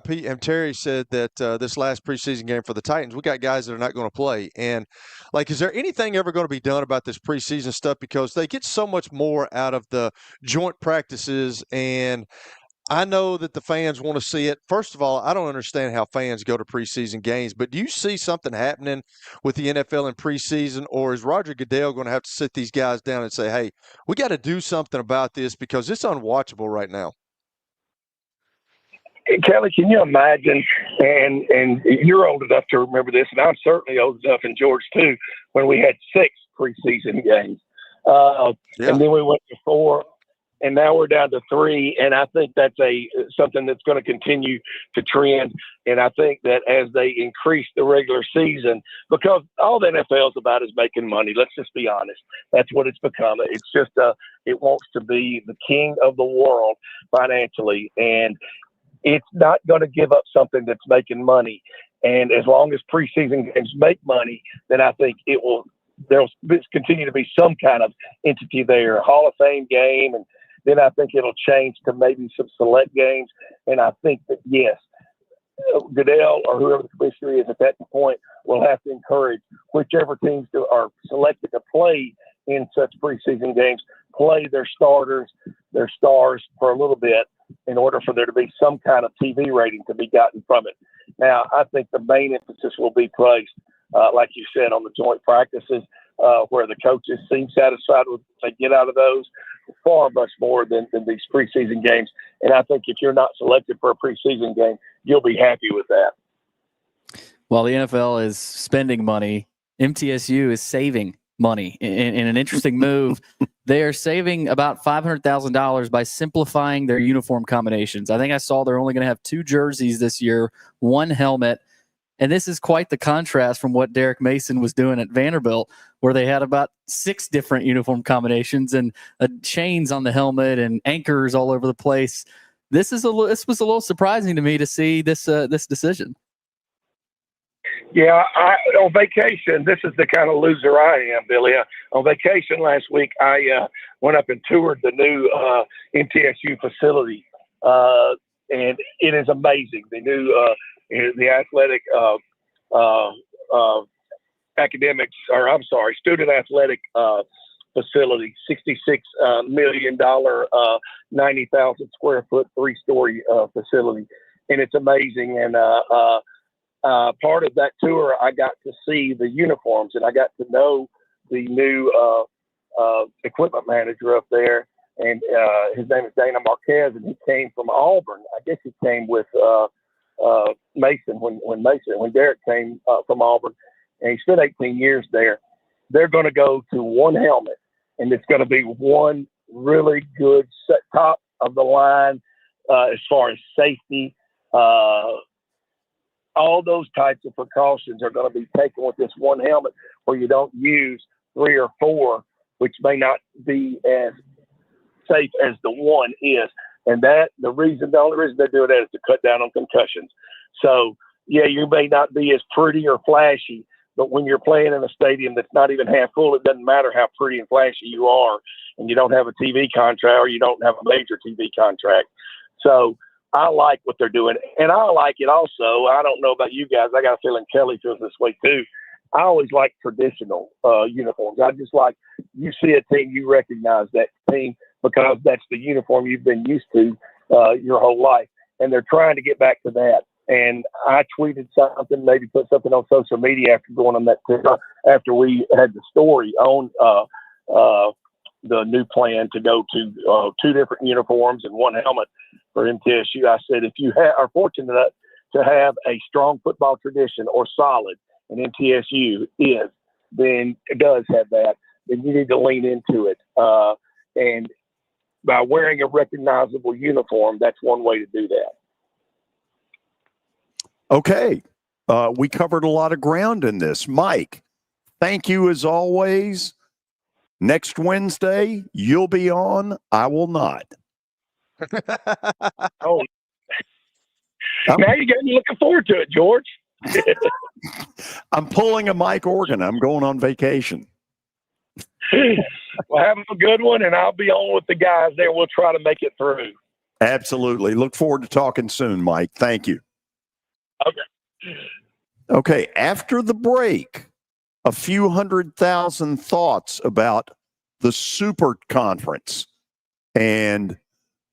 Pete and Terry said that this last preseason game for the Titans, we got guys that are not going to play. And like, is there anything ever going to be done about this preseason stuff? Because they get so much more out of the joint practices, and I know that the fans want to see it. First of all, I don't understand how fans go to preseason games, but do you see something happening with the NFL in preseason, or is Roger Goodell going to have to sit these guys down and say, hey, we got to do something about this because it's unwatchable right now? Kelly, can you imagine, and you're old enough to remember this, and I'm certainly old enough, and George too, when we had 6 preseason games. And then we went to 4, and now we're down to 3, and I think that's something that's going to continue to trend. And I think that as they increase the regular season, because all the NFL is about is making money, let's just be honest. That's what it's become. It's just it wants to be the king of the world financially, and it's not going to give up something that's making money. And as long as preseason games make money, then I think there'll continue to be some kind of entity there, a Hall of Fame game, and then I think it'll change to maybe some select games. And I think that, yes, Goodell or whoever the commissioner is at that point will have to encourage whichever teams are selected to play in such preseason games, play their starters, their stars for a little bit in order for there to be some kind of TV rating to be gotten from it. Now, I think the main emphasis will be placed, like you said, on the joint practices, where the coaches seem satisfied with what they get out of those, far much more than these preseason games. And I think if you're not selected for a preseason game, you'll be happy with that. While the NFL is spending money, MTSU is saving money in an interesting move. They are saving about $500,000 by simplifying their uniform combinations. I think I saw they're only going to have 2 jerseys this year, 1 helmet. And this is quite the contrast from what Derek Mason was doing at Vanderbilt, where they had about 6 different uniform combinations and chains on the helmet and anchors all over the place. This was a little surprising to me to see this decision. Yeah, on vacation, this is the kind of loser I am, Billy. On vacation last week, I went up and toured the new MTSU facility, and it is amazing. The new the athletic student athletic facility, $66 million, 90,000 square foot, 3-story facility, and it's amazing. And part of that tour, I got to see the uniforms, and I got to know the new equipment manager up there, and his name is Dana Marquez, and he came from Auburn. I guess he came with Mason when Derek came from Auburn, and he spent 18 years there. They're going to go to 1 helmet, and it's going to be 1 really good top of the line as far as safety. All those types of precautions are going to be taken with this 1 helmet, where you don't use 3 or 4, which may not be as safe as the 1 is. And the only reason they're doing that is to cut down on concussions. So, yeah, you may not be as pretty or flashy, but when you're playing in a stadium that's not even half full, it doesn't matter how pretty and flashy you are, and you don't have a TV contract or you don't have a major TV contract. So I like what they're doing, and I like it also. I don't know about you guys. I got a feeling Kelly feels this way too. I always like traditional uniforms. I just like, you see a team, you recognize that team because that's the uniform you've been used to your whole life. And they're trying to get back to that. And I tweeted something, maybe put something on social media after going on that tour, after we had the story on the new plan to go to 2 different uniforms and 1 helmet for MTSU. I said, if you are fortunate to have a strong football tradition or solid, and MTSU is, then it does have that, then you need to lean into it. And by wearing a recognizable uniform, that's one way to do that. Okay. We covered a lot of ground in this. Mike, thank you as always. Next Wednesday, you'll be on. I will not. Oh, now you got me looking forward to it, George. I'm pulling a Mike Organ. I'm going on vacation. Well, have a good one, and I'll be on with the guys there. We'll try to make it through. Absolutely. Look forward to talking soon, Mike. Thank you. Okay. Okay, after the break, a few 100,000 thoughts about the Super Conference and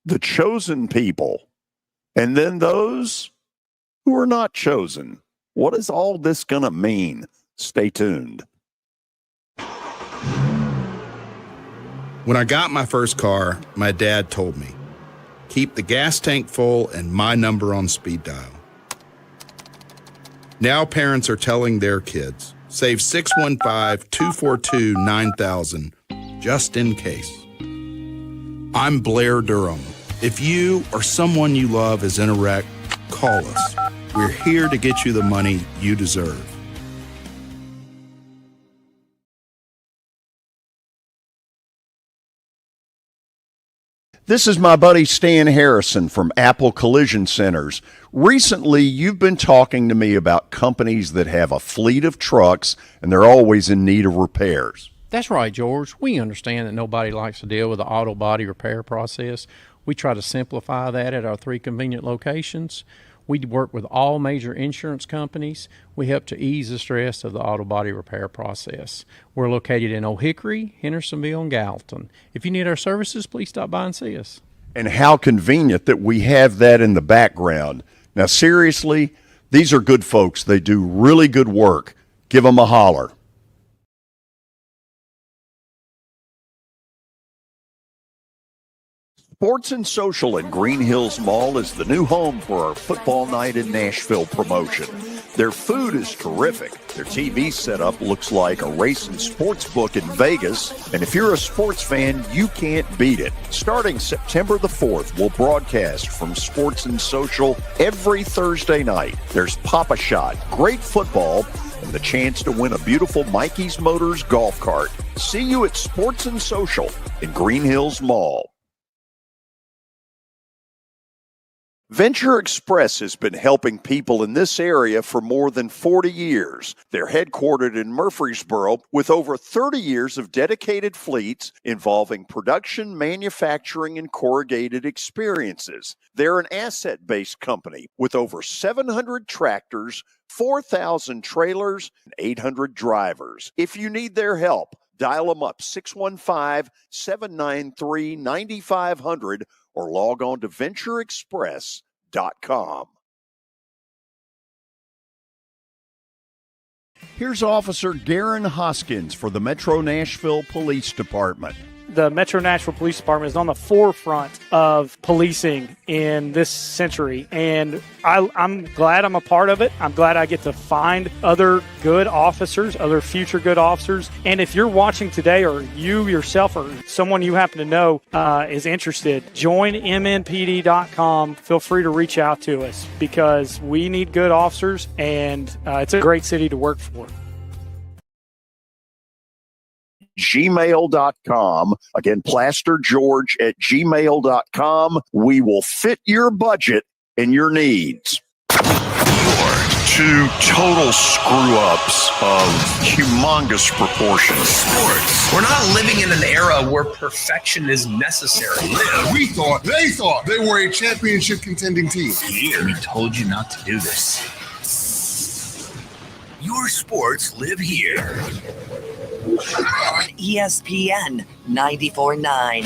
the chosen people, and then those who are not chosen. What is all this going to mean? Stay tuned. When I got my first car, my dad told me, keep the gas tank full and my number on speed dial. Now parents are telling their kids, save 615-242-9000 just in case. I'm Blair Durham. If you or someone you love is in a wreck, call us. We're here to get you the money you deserve. This is my buddy Stan Harrison from Apple Collision Centers. Recently, you've been talking to me about companies that have a fleet of trucks and they're always in need of repairs. That's right, George. We understand that nobody likes to deal with the auto body repair process. We try to simplify that at our 3 convenient locations. We work with all major insurance companies. We help to ease the stress of the auto body repair process. We're located in Old Hickory, Hendersonville, and Gallatin. If you need our services, please stop by and see us. And how convenient that we have that in the background. Now, seriously, these are good folks. They do really good work. Give them a holler. Sports and Social at Green Hills Mall is the new home for our Football Night in Nashville promotion. Their food is terrific. Their TV setup looks like a racing sports book in Vegas. And if you're a sports fan, you can't beat it. Starting September the 4th, we'll broadcast from Sports and Social every Thursday night. There's Pop-A-Shot, great football, and the chance to win a beautiful Mikey's Motors golf cart. See you at Sports and Social in Green Hills Mall. Venture Express has been helping people in this area for more than 40 years. They're headquartered in Murfreesboro with over 30 years of dedicated fleets involving production, manufacturing, and corrugated experiences. They're an asset-based company with over 700 tractors, 4,000 trailers, and 800 drivers. If you need their help, dial them up 615-793-9500 or log on to ventureexpress.com. Here's Officer Darren Hoskins for the Metro Nashville Police Department. The Metro Nashville Police Department is on the forefront of policing in this century, and I'm glad I'm a part of it. I'm glad I get to find other good officers, other future good officers. And if you're watching today, or you yourself or someone you happen to know is interested, join mnpd.com. Feel free to reach out to us because we need good officers, and it's a great city to work for. gmail.com. Again, plastergeorge@gmail.com. We will fit your budget and your needs. Two total screw-ups of humongous proportions. Sports. We're not living in an era where perfection is necessary. They thought they were a championship contending team. Here, we told you not to do this. Your sports live here. On ESPN 94.9. And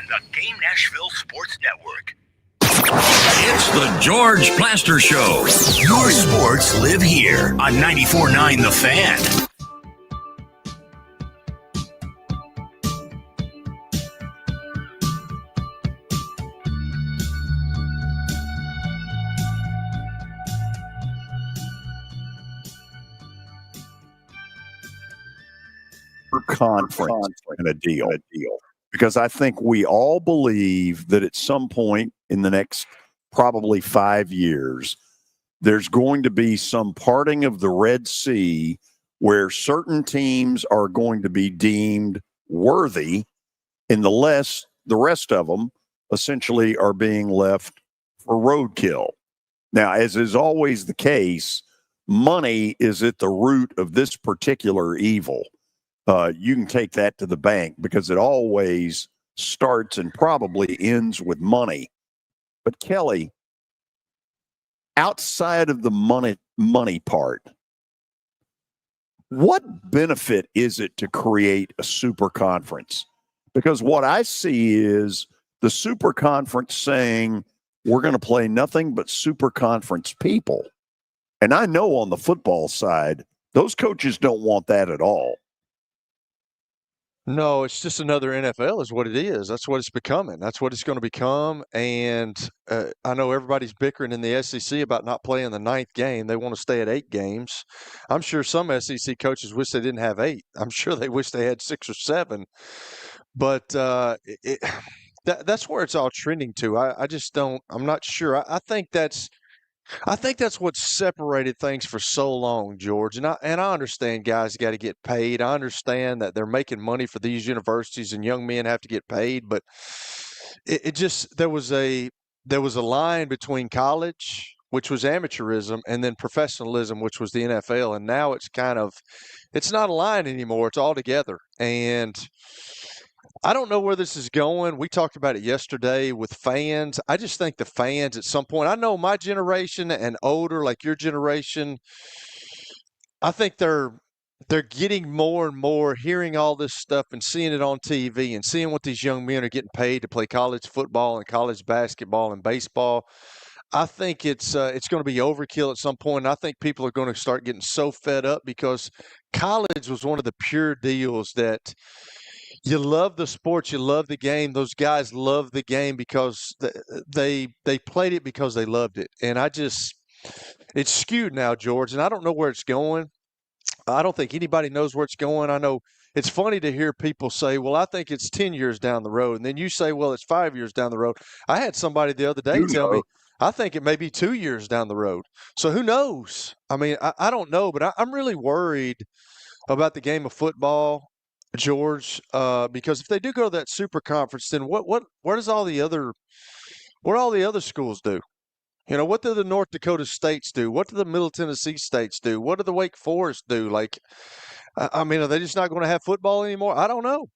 the Game Nashville Sports Network. It's the George Plaster Show. Your sports live here on 94.9 The Fan. Conference and a deal. Because I think we all believe that at some point in the next probably 5 years, there's going to be some parting of the Red Sea where certain teams are going to be deemed worthy, and the rest of them essentially are being left for roadkill. Now, as is always the case, money is at the root of this particular evil. You can take that to the bank because it always starts and probably ends with money. But Kelly, outside of the money part, what benefit is it to create a super conference? Because what I see is the super conference saying we're going to play nothing but super conference people. And I know on the football side, those coaches don't want that at all. No, it's just another NFL is what it is. That's what it's becoming. That's what it's going to become. And I know everybody's bickering in the SEC about not playing the 9th game. They want to stay at 8 games. I'm sure some SEC coaches wish they didn't have 8. I'm sure they wish they had 6 or 7. But that's where it's all trending to. I just don't. I'm not sure. I think that's what separated things for so long, George. And I understand guys got to get paid. I understand that they're making money for these universities and young men have to get paid. But it just there was a line between college, which was amateurism, and then professionalism, which was the NFL. And now it's not a line anymore. It's all together. And I don't know where this is going. We talked about it yesterday with fans. I just think the fans at some point, I know my generation and older, like your generation, I think they're getting more and more hearing all this stuff and seeing it on TV and seeing what these young men are getting paid to play college football and college basketball and baseball. I think it's going to be overkill at some point. And I think people are going to start getting so fed up because college was one of the pure deals that you love the sport, you love the game. Those guys love the game because they played it because they loved it. And it's skewed now, George, and I don't know where it's going. I don't think anybody knows where it's going. I know it's funny to hear people say, well, I think it's 10 years down the road. And then you say, well, it's 5 years down the road. I had somebody the other day tell me, I think it may be 2 years down the road. So who knows? I mean, I don't know, but I'm really worried about the game of football, George, because if they do go to that super conference, then what does all the other schools do? You know, what do the North Dakota states do? What do the Middle Tennessee states do? What do the Wake Forest do? Like, I mean, are they just not going to have football anymore? I don't know.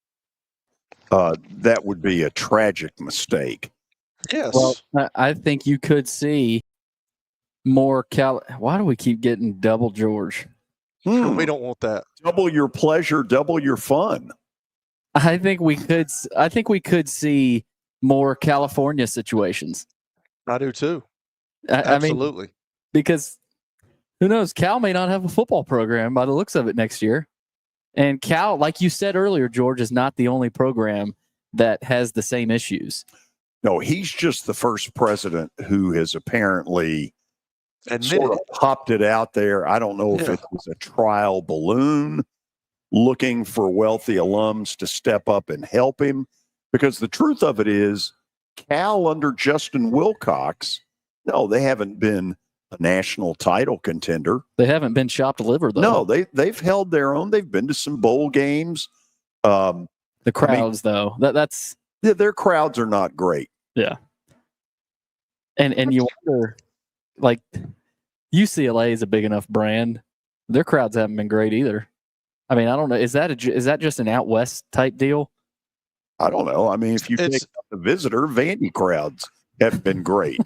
That would be a tragic mistake. Yes. Well, I think you could see more Why do we keep getting double George? We don't want that. Double your pleasure, double your fun. I think we could see more California situations. I do too. Absolutely. I mean, because who knows? Cal may not have a football program by the looks of it next year. And Cal, like you said earlier, George, is not the only program that has the same issues. No, he's just the first president who has apparently sort of popped it out there. I don't know if it was a trial balloon looking for wealthy alums to step up and help him. Because the truth of it is, Cal under Justin Wilcox, no, they haven't been a national title contender. They haven't been chopped liver, though. No, they've held their own. They've been to some bowl games. The crowds, though, that's their crowds are not great. Yeah, and you wonder, like, UCLA is a big enough brand. Their crowds haven't been great either. I mean, I don't know. Is that just an out west type deal? I don't know. I mean, if you take out the visitor, Vandy crowds have been great.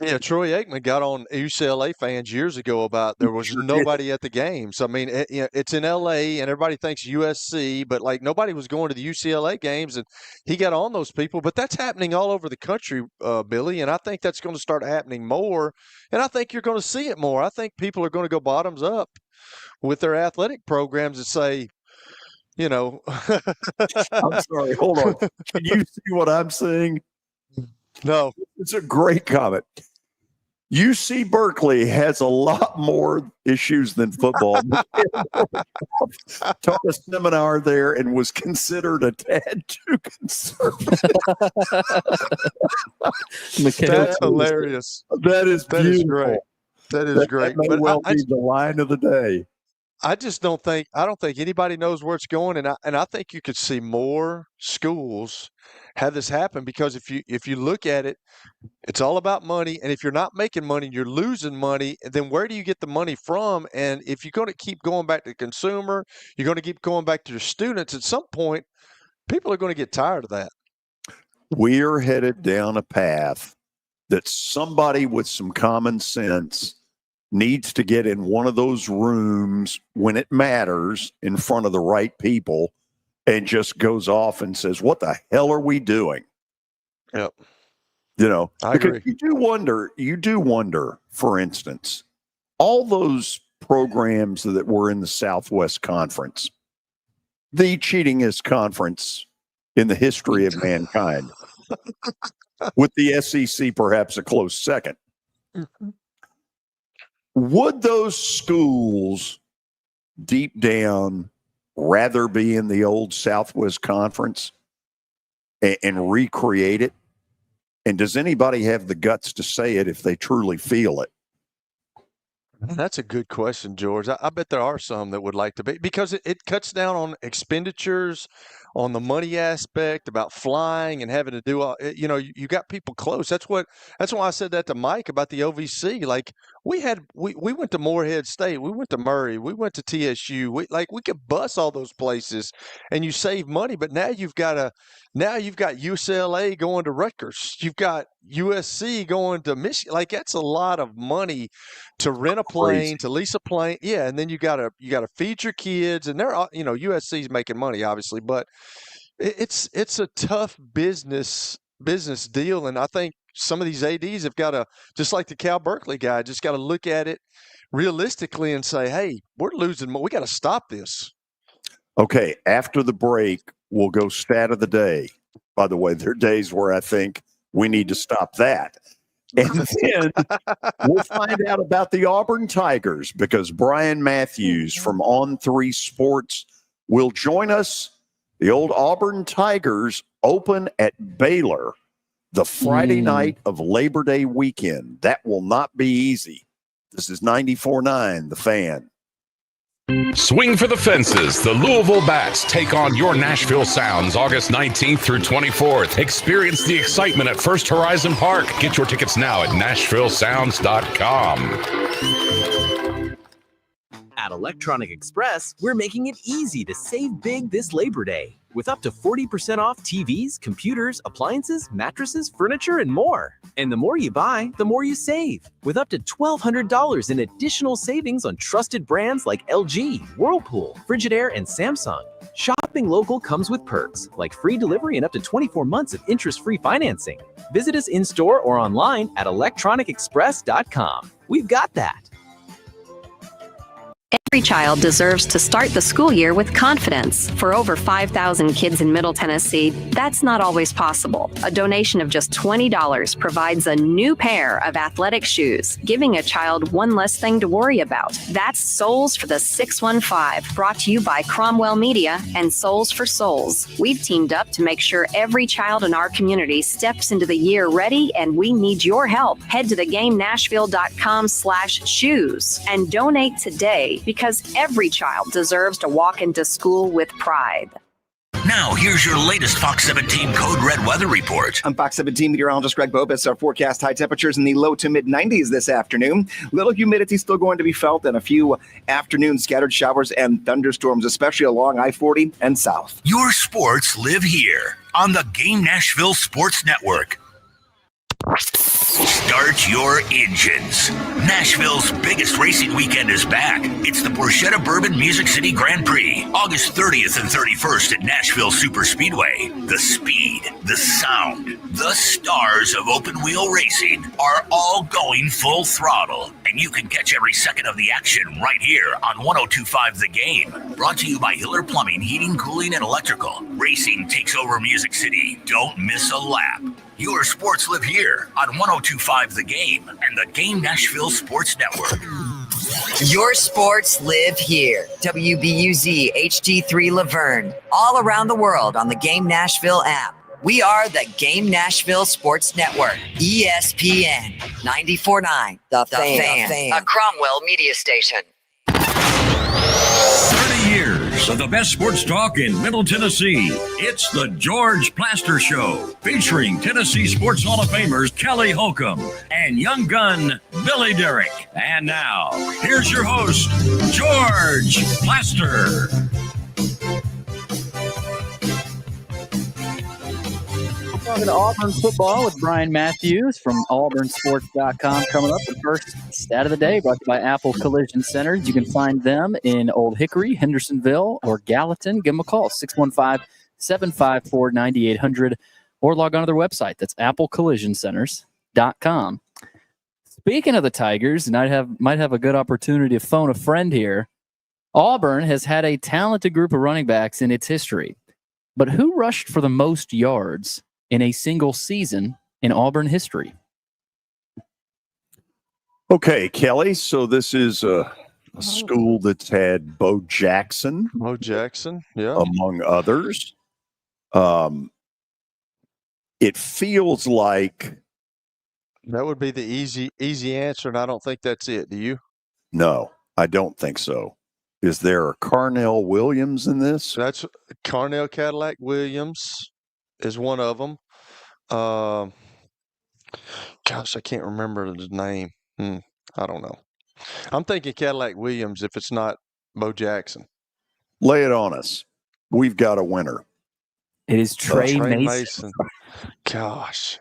Yeah, Troy Aikman got on UCLA fans years ago about there was nobody at the games. I mean, it's in LA and everybody thinks USC, but like nobody was going to the UCLA games, and he got on those people. But that's happening all over the country, Billy, and I think that's going to start happening more. And I think you're going to see it more. I think people are going to go bottoms up with their athletic programs and say, you know. I'm sorry. Hold on. Can you see what I'm saying? No. It's a great comment. UC Berkeley has a lot more issues than football. Taught a seminar there and was considered a tad too conservative. That's hilarious. That is great. That is great. That may well be the line of the day. I just don't think anybody knows where it's going, and I think you could see more schools have this happen because if you look at it, it's all about money, and if you're not making money, you're losing money. Then where do you get the money from? And if you're going to keep going back to the consumer, you're going to keep going back to your students. At some point, people are going to get tired of that. We're headed down a path that somebody with some common sense needs to get in one of those rooms when it matters in front of the right people and just goes off and says, what the hell are we doing? Yep. You know, I because agree. you do wonder, for instance, all those programs that were in the Southwest Conference, the cheatingest conference in the history of mankind, with the SEC perhaps a close second. Would those schools deep down rather be in the old Southwest Conference and recreate it? And does anybody have the guts to say it if they truly feel it? That's a good question, George. I bet there are some that would like to be, because it cuts down on expenditures, on the money aspect, about flying and having to do all, you got people close. That's why I said that to Mike about the OVC. Like we went to Morehead State, we went to Murray, we went to TSU. We could bus all those places and you save money, but now you've got UCLA going to Rutgers. You've got USC going to Michigan. Like that's a lot of money to rent a plane, to lease a plane. Yeah, and then you gotta feed your kids, and they're USC's making money obviously, but it's a tough business deal, and I think some of these ADs have got to, just like the Cal Berkeley guy, just got to look at it realistically and say, hey, we're losing money. We got to stop this. Okay, after the break, we'll go stat of the day. By the way, there are days where I think we need to stop that. And then we'll find out about the Auburn Tigers, because Bryan Matthews from On3 Sports will join us. The old Auburn Tigers open at Baylor the Friday night of Labor Day weekend. That will not be easy. This is 94.9 The Fan. Swing for the fences. The Louisville Bats take on your Nashville Sounds August 19th through 24th. Experience the excitement at First Horizon Park. Get your tickets now at NashvilleSounds.com. At Electronic Express, we're making it easy to save big this Labor Day, with up to 40% off TVs, computers, appliances, mattresses, furniture, and more. And the more you buy, the more you save, with up to $1,200 in additional savings on trusted brands like LG, Whirlpool, Frigidaire, and Samsung. Shopping local comes with perks, like free delivery and up to 24 months of interest-free financing. Visit us in-store or online at electronicexpress.com. We've got that. Every child deserves to start the school year with confidence. For over 5,000 kids in Middle Tennessee, that's not always possible. A donation of just $20 provides a new pair of athletic shoes, giving a child one less thing to worry about. That's Souls for the 615, brought to you by Cromwell Media and Souls for Souls. We've teamed up to make sure every child in our community steps into the year ready, and we need your help. Head to thegamenashville.com/shoes and donate today, because every child deserves to walk into school with pride. Now, here's your latest Fox 17 Code Red weather report. I'm Fox 17 meteorologist Greg Bobis. Our forecast: high temperatures in the low to mid 90s this afternoon. Little humidity still going to be felt, and a few afternoon scattered showers and thunderstorms, especially along I-40 and south. Your sports live here on the Game Nashville Sports Network. Start your engines. Nashville's biggest racing weekend is back. It's the Borchetta Bourbon Music City Grand Prix, August 30th and 31st at Nashville Super Speedway. The speed, the sound, the stars of open wheel racing are all going full throttle, and you can catch every second of the action right here on 102.5 The Game. Brought to you by Hiller Plumbing, Heating, Cooling, and Electrical. Racing takes over Music City. Don't miss a lap. Your sports live here on 102.5 The Game and the Game Nashville Sports Network. Your sports live here. WBUZ HD3 Laverne. All around the world on the Game Nashville app. We are the Game Nashville Sports Network. ESPN 94.9 The Fan. A Cromwell media station. voice of the best sports talk in Middle Tennessee. It's the George Plaster Show, featuring Tennessee Sports Hall of Famers Kelly Holcomb and young gun Billy Derrick. And now, here's your host, George Plaster. Talking to Auburn football with Brian Matthews from AuburnSports.com. Coming up, the first stat of the day brought to you by Apple Collision Centers. You can find them in Old Hickory, Hendersonville, or Gallatin. Give them a call, 615-754-9800, or log on to their website. That's applecollisioncenters.com. Speaking of the Tigers, and I might have a good opportunity to phone a friend here. Auburn has had a talented group of running backs in its history. But who rushed for the most yards in a single season in Auburn history? Okay, Kelly. So this is a school that's had Bo Jackson. Bo Jackson, yeah. Among others. It feels like that would be the easy answer, and I don't think that's it. Do you? No, I don't think so. Is there a Carnell Williams in this? That's Carnell Cadillac Williams is one of them. Gosh, I can't remember his name. I don't know. I'm thinking Cadillac Williams if it's not Bo Jackson. Lay it on us. We've got a winner. It is Trey Mason. Gosh.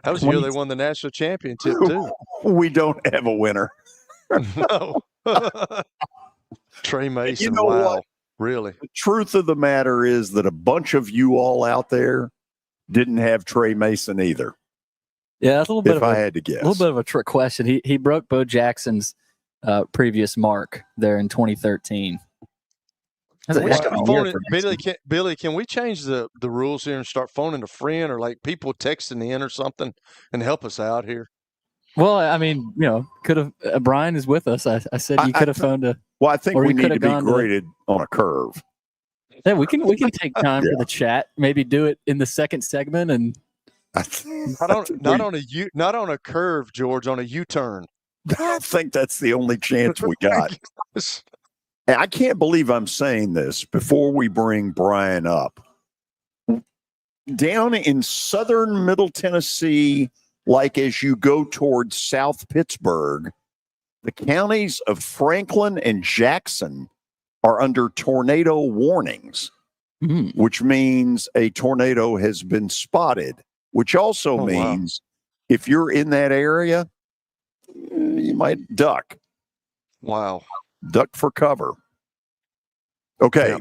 That was the year they won the national championship, too. We don't have a winner. No. Trey Mason, you know wow. What? Really? The truth of the matter is that a bunch of you all out there didn't have Trey Mason either. Yeah, that's a little bit if I had to guess. A little bit of a trick question. He broke Bo Jackson's previous mark there in 2013. Billy, can we change the rules here and start phoning a friend or like people texting in or something and help us out here? Well, I mean, could have Bryan is with us. I said you could have phoned a. Well, I think we need to be graded on a curve. Yeah, we can take time for the chat. Maybe do it in the second segment and not on a curve, George, on a U-turn. I think that's the only chance we got. And I can't believe I'm saying this before we bring Bryan up. Down in southern Middle Tennessee, like as you go towards South Pittsburgh, the counties of Franklin and Jackson are under tornado warnings, which means a tornado has been spotted, which also means if you're in that area, you might duck. Wow. Duck for cover. Okay,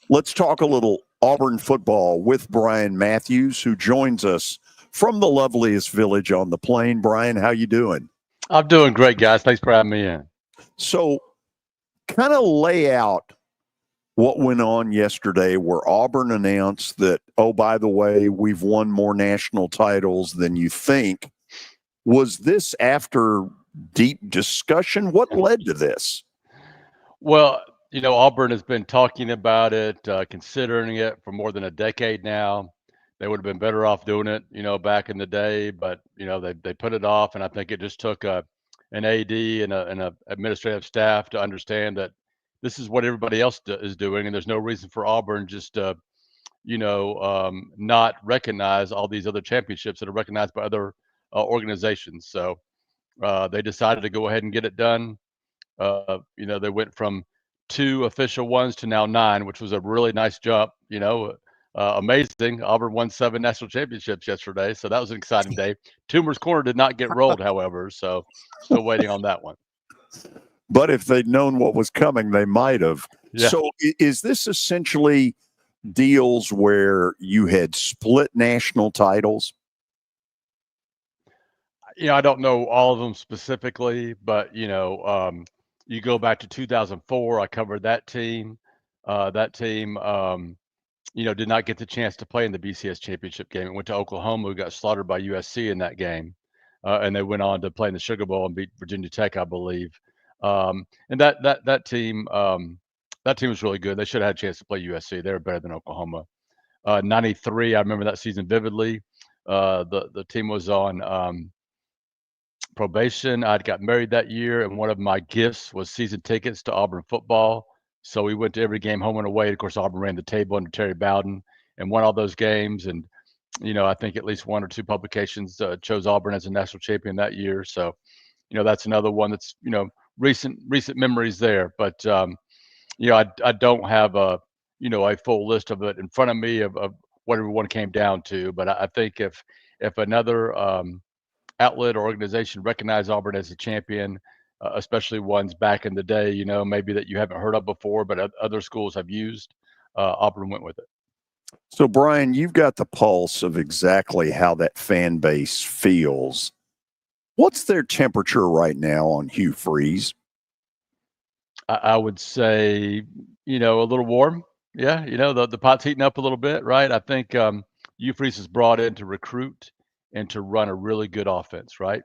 Let's talk a little Auburn football with Bryan Matthews, who joins us from the loveliest village on the plain. Bryan, how you doing? I'm doing great, guys. Thanks for having me in. So kind of lay out what went on yesterday where Auburn announced that, oh, by the way, we've won more national titles than you think. Was this after deep discussion? What led to this? Well, Auburn has been talking about it, considering it for more than a decade now. They would have been better off doing it, back in the day, but they put it off, and I think it just took an AD and a administrative staff to understand that this is what everybody else is doing, and there's no reason for Auburn just to, not recognize all these other championships that are recognized by other organizations. So they decided to go ahead and get it done. They went from 2 official ones to now 9, which was a really nice jump. Amazing. Auburn won 7 national championships yesterday, so that was an exciting day. Toomer's Corner did not get rolled, however, so still waiting on that one. But if they'd known what was coming, they might have. Yeah. So is this essentially deals where you had split national titles? I don't know all of them specifically, but you go back to 2004. I covered that team. That team, did not get the chance to play in the BCS championship game. It went to Oklahoma, who got slaughtered by USC in that game, and they went on to play in the Sugar Bowl and beat Virginia Tech, I believe. And that team was really good. They should have had a chance to play USC. They were better than Oklahoma. 93, I remember that season vividly. The team was on probation. I'd got married that year, and one of my gifts was season tickets to Auburn football. So we went to every game home and away. Of course, Auburn ran the table under Terry Bowden and won all those games. And, I think at least one or two publications chose Auburn as a national champion that year. So, that's another one that's, recent memories there. But, I don't have a full list of it in front of me of what everyone came down to. But I think if another outlet or organization recognized Auburn as a champion, especially ones back in the day, maybe that you haven't heard of before, but other schools have used, Auburn went with it. So, Bryan, you've got the pulse of exactly how that fan base feels. What's their temperature right now on Hugh Freeze? I would say, a little warm. Yeah, the pot's heating up a little bit, right? I think Hugh Freeze is brought in to recruit and to run a really good offense, right?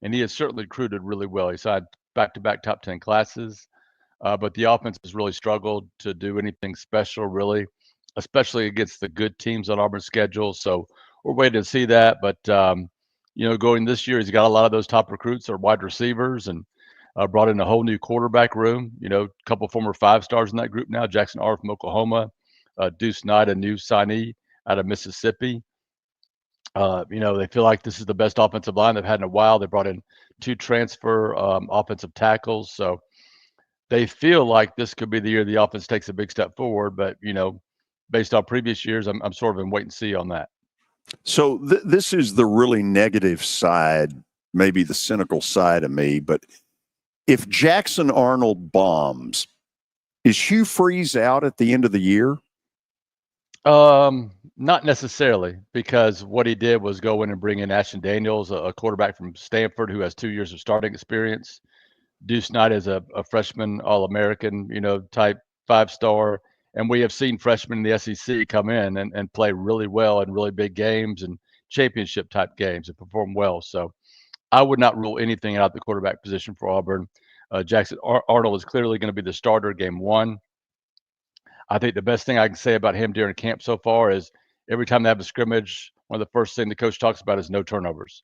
And he has certainly recruited really well. He's had back-to-back top 10 classes, but the offense has really struggled to do anything special, really, especially against the good teams on Auburn's schedule. So we're waiting to see that. But, going this year, he's got a lot of those top recruits or wide receivers and brought in a whole new quarterback room, a couple former 5-stars in that group now, Jackson R from Oklahoma, Deuce Knight, a new signee out of Mississippi. They feel like this is the best offensive line they've had in a while. They brought in 2 transfer offensive tackles. So they feel like this could be the year the offense takes a big step forward. But, based on previous years, I'm sort of in wait and see on that. So this is the really negative side, maybe the cynical side of me. But if Jackson Arnold bombs, is Hugh Freeze out at the end of the year? Not necessarily, because what he did was go in and bring in Ashton Daniels, a quarterback from Stanford who has 2 years of starting experience. Deuce Knight is a freshman All-American, type 5-star. And we have seen freshmen in the SEC come in and play really well in really big games and championship type games and perform well. So I would not rule anything out of the quarterback position for Auburn. Jackson Arnold is clearly going to be the starter game 1. I think the best thing I can say about him during camp so far is every time they have a scrimmage, one of the first things the coach talks about is no turnovers.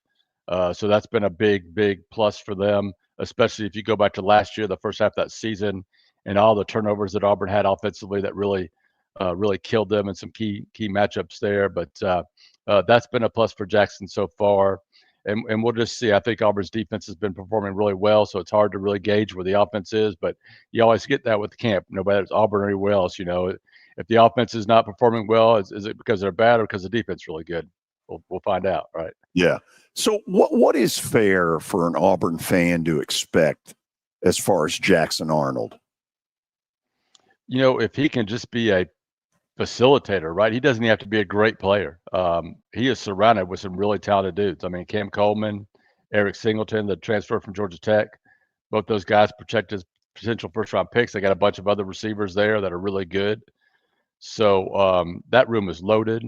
So that's been a big, big plus for them, especially if you go back to last year, the first half of that season, and all the turnovers that Auburn had offensively that really killed them in some key matchups there. But that's been a plus for Jackson so far. And we'll just see. I think Auburn's defense has been performing really well, so it's hard to really gauge where the offense is. But you always get that with camp, no matter it's Auburn or anywhere else. If the offense is not performing well, is it because they're bad or because the defense is really good? We'll find out, right? Yeah. So what is fair for an Auburn fan to expect as far as Jackson Arnold? If he can just be a facilitator, right? He doesn't have to be a great player. He is surrounded with some really talented dudes. I mean, Cam Coleman, Eric Singleton, the transfer from Georgia Tech, both those guys protect his potential first-round picks. They got a bunch of other receivers there that are really good. So that room is loaded.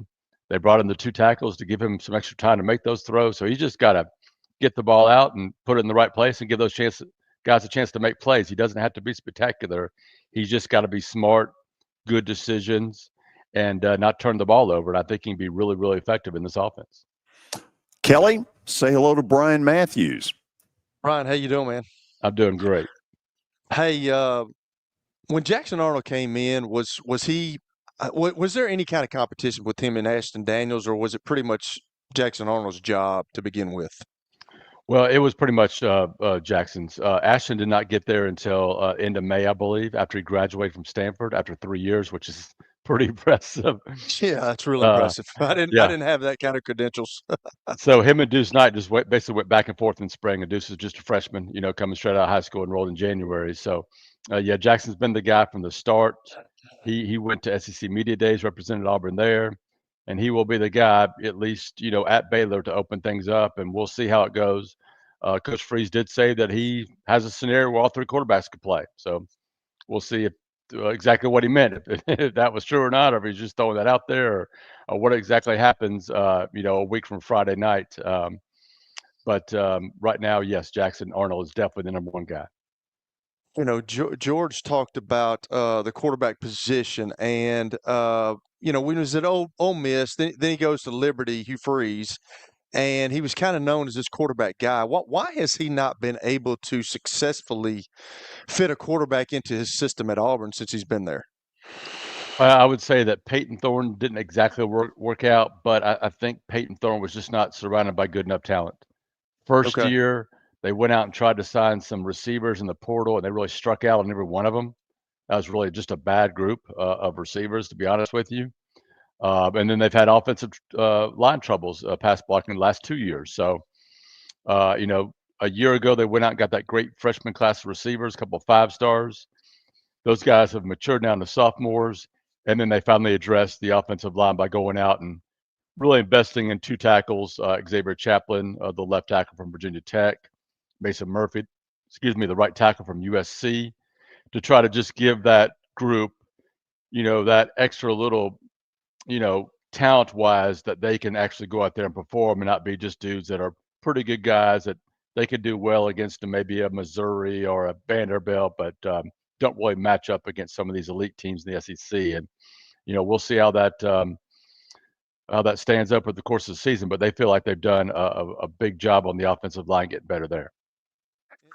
They brought in the 2 tackles to give him some extra time to make those throws. So he's just got to get the ball out and put it in the right place and give those guys a chance to make plays. He doesn't have to be spectacular. He's just got to be smart, good decisions, and not turn the ball over. And I think he can be really, really effective in this offense. Kelly, say hello to Bryan Matthews. Bryan, how you doing, man? I'm doing great. Hey, when Jackson Arnold came in, was there any kind of competition with him and Ashton Daniels, or was it pretty much Jackson Arnold's job to begin with? Well, it was pretty much Jackson's. Ashton did not get there until end of May, I believe, after he graduated from Stanford after 3 years, which is pretty impressive. Yeah, that's really impressive. I didn't have that kind of credentials. So him and Deuce Knight just basically went back and forth in spring, and Deuce is just a freshman, coming straight out of high school, enrolled in January. So, Jackson's been the guy from the start. He went to SEC Media Days, represented Auburn there, and he will be the guy, at least, at Baylor to open things up, and we'll see how it goes. Coach Freeze did say that he has a scenario where all 3 quarterbacks could play. So we'll see if exactly what he meant, if that was true or not, or if he's just throwing that out there, or what exactly happens, a week from Friday night. But right now, yes, Jackson Arnold is definitely the number 1 guy. George talked about the quarterback position, and when he was at Ole Miss, then he goes to Liberty, Hugh Freeze, and he was kind of known as this quarterback guy. Why has he not been able to successfully fit a quarterback into his system at Auburn since he's been there? I would say that Peyton Thorne didn't exactly work out, but I think Peyton Thorne was just not surrounded by good enough talent. First Okay. year, they went out and tried to sign some receivers in the portal, and they really struck out on every one of them. That was really just a bad group of receivers, to be honest with you. And then they've had offensive line troubles, pass blocking the last 2 years. So, a year ago, they went out and got that great freshman class of receivers, a couple of 5-stars. Those guys have matured now to sophomores. And then they finally addressed the offensive line by going out and really investing in 2 tackles, Xavier Chaplin, the left tackle from Virginia Tech, Mason Murphy, the right tackle from USC, to try to just give that group, that extra little, talent-wise, that they can actually go out there and perform and not be just dudes that are pretty good guys that they could do well against maybe a Missouri or a Vanderbilt, but don't really match up against some of these elite teams in the SEC. And, we'll see how that stands up with the course of the season, but they feel like they've done a big job on the offensive line getting better there.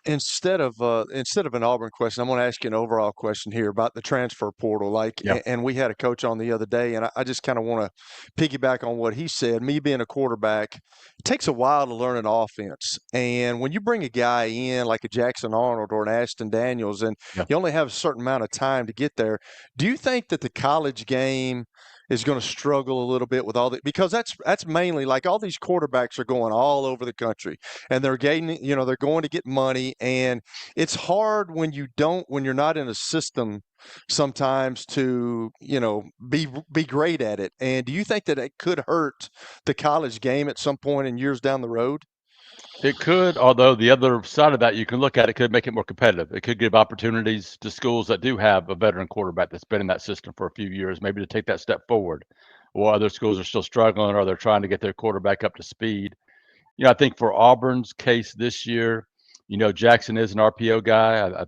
Instead of an Auburn question, I'm going to ask you an overall question here about the transfer portal. And we had a coach on the other day, and I just kind of want to piggyback on what he said. Me being a quarterback, it takes a while to learn an offense. And when you bring a guy in like a Jackson Arnold or an Ashton Daniels, and you only have a certain amount of time to get there, do you think that the college game is going to struggle a little bit with all that? Because that's mainly like all these quarterbacks are going all over the country and they're gaining, they're going to get money, and it's hard when you're not in a system sometimes to, be great at it. And do you think that it could hurt the college game at some point in years down the road? It could, although the other side of that, you can look at it, could make it more competitive. It could give opportunities to schools that do have a veteran quarterback that's been in that system for a few years, maybe to take that step forward. While other schools are still struggling or they're trying to get their quarterback up to speed. I think for Auburn's case this year, Jackson is an RPO guy.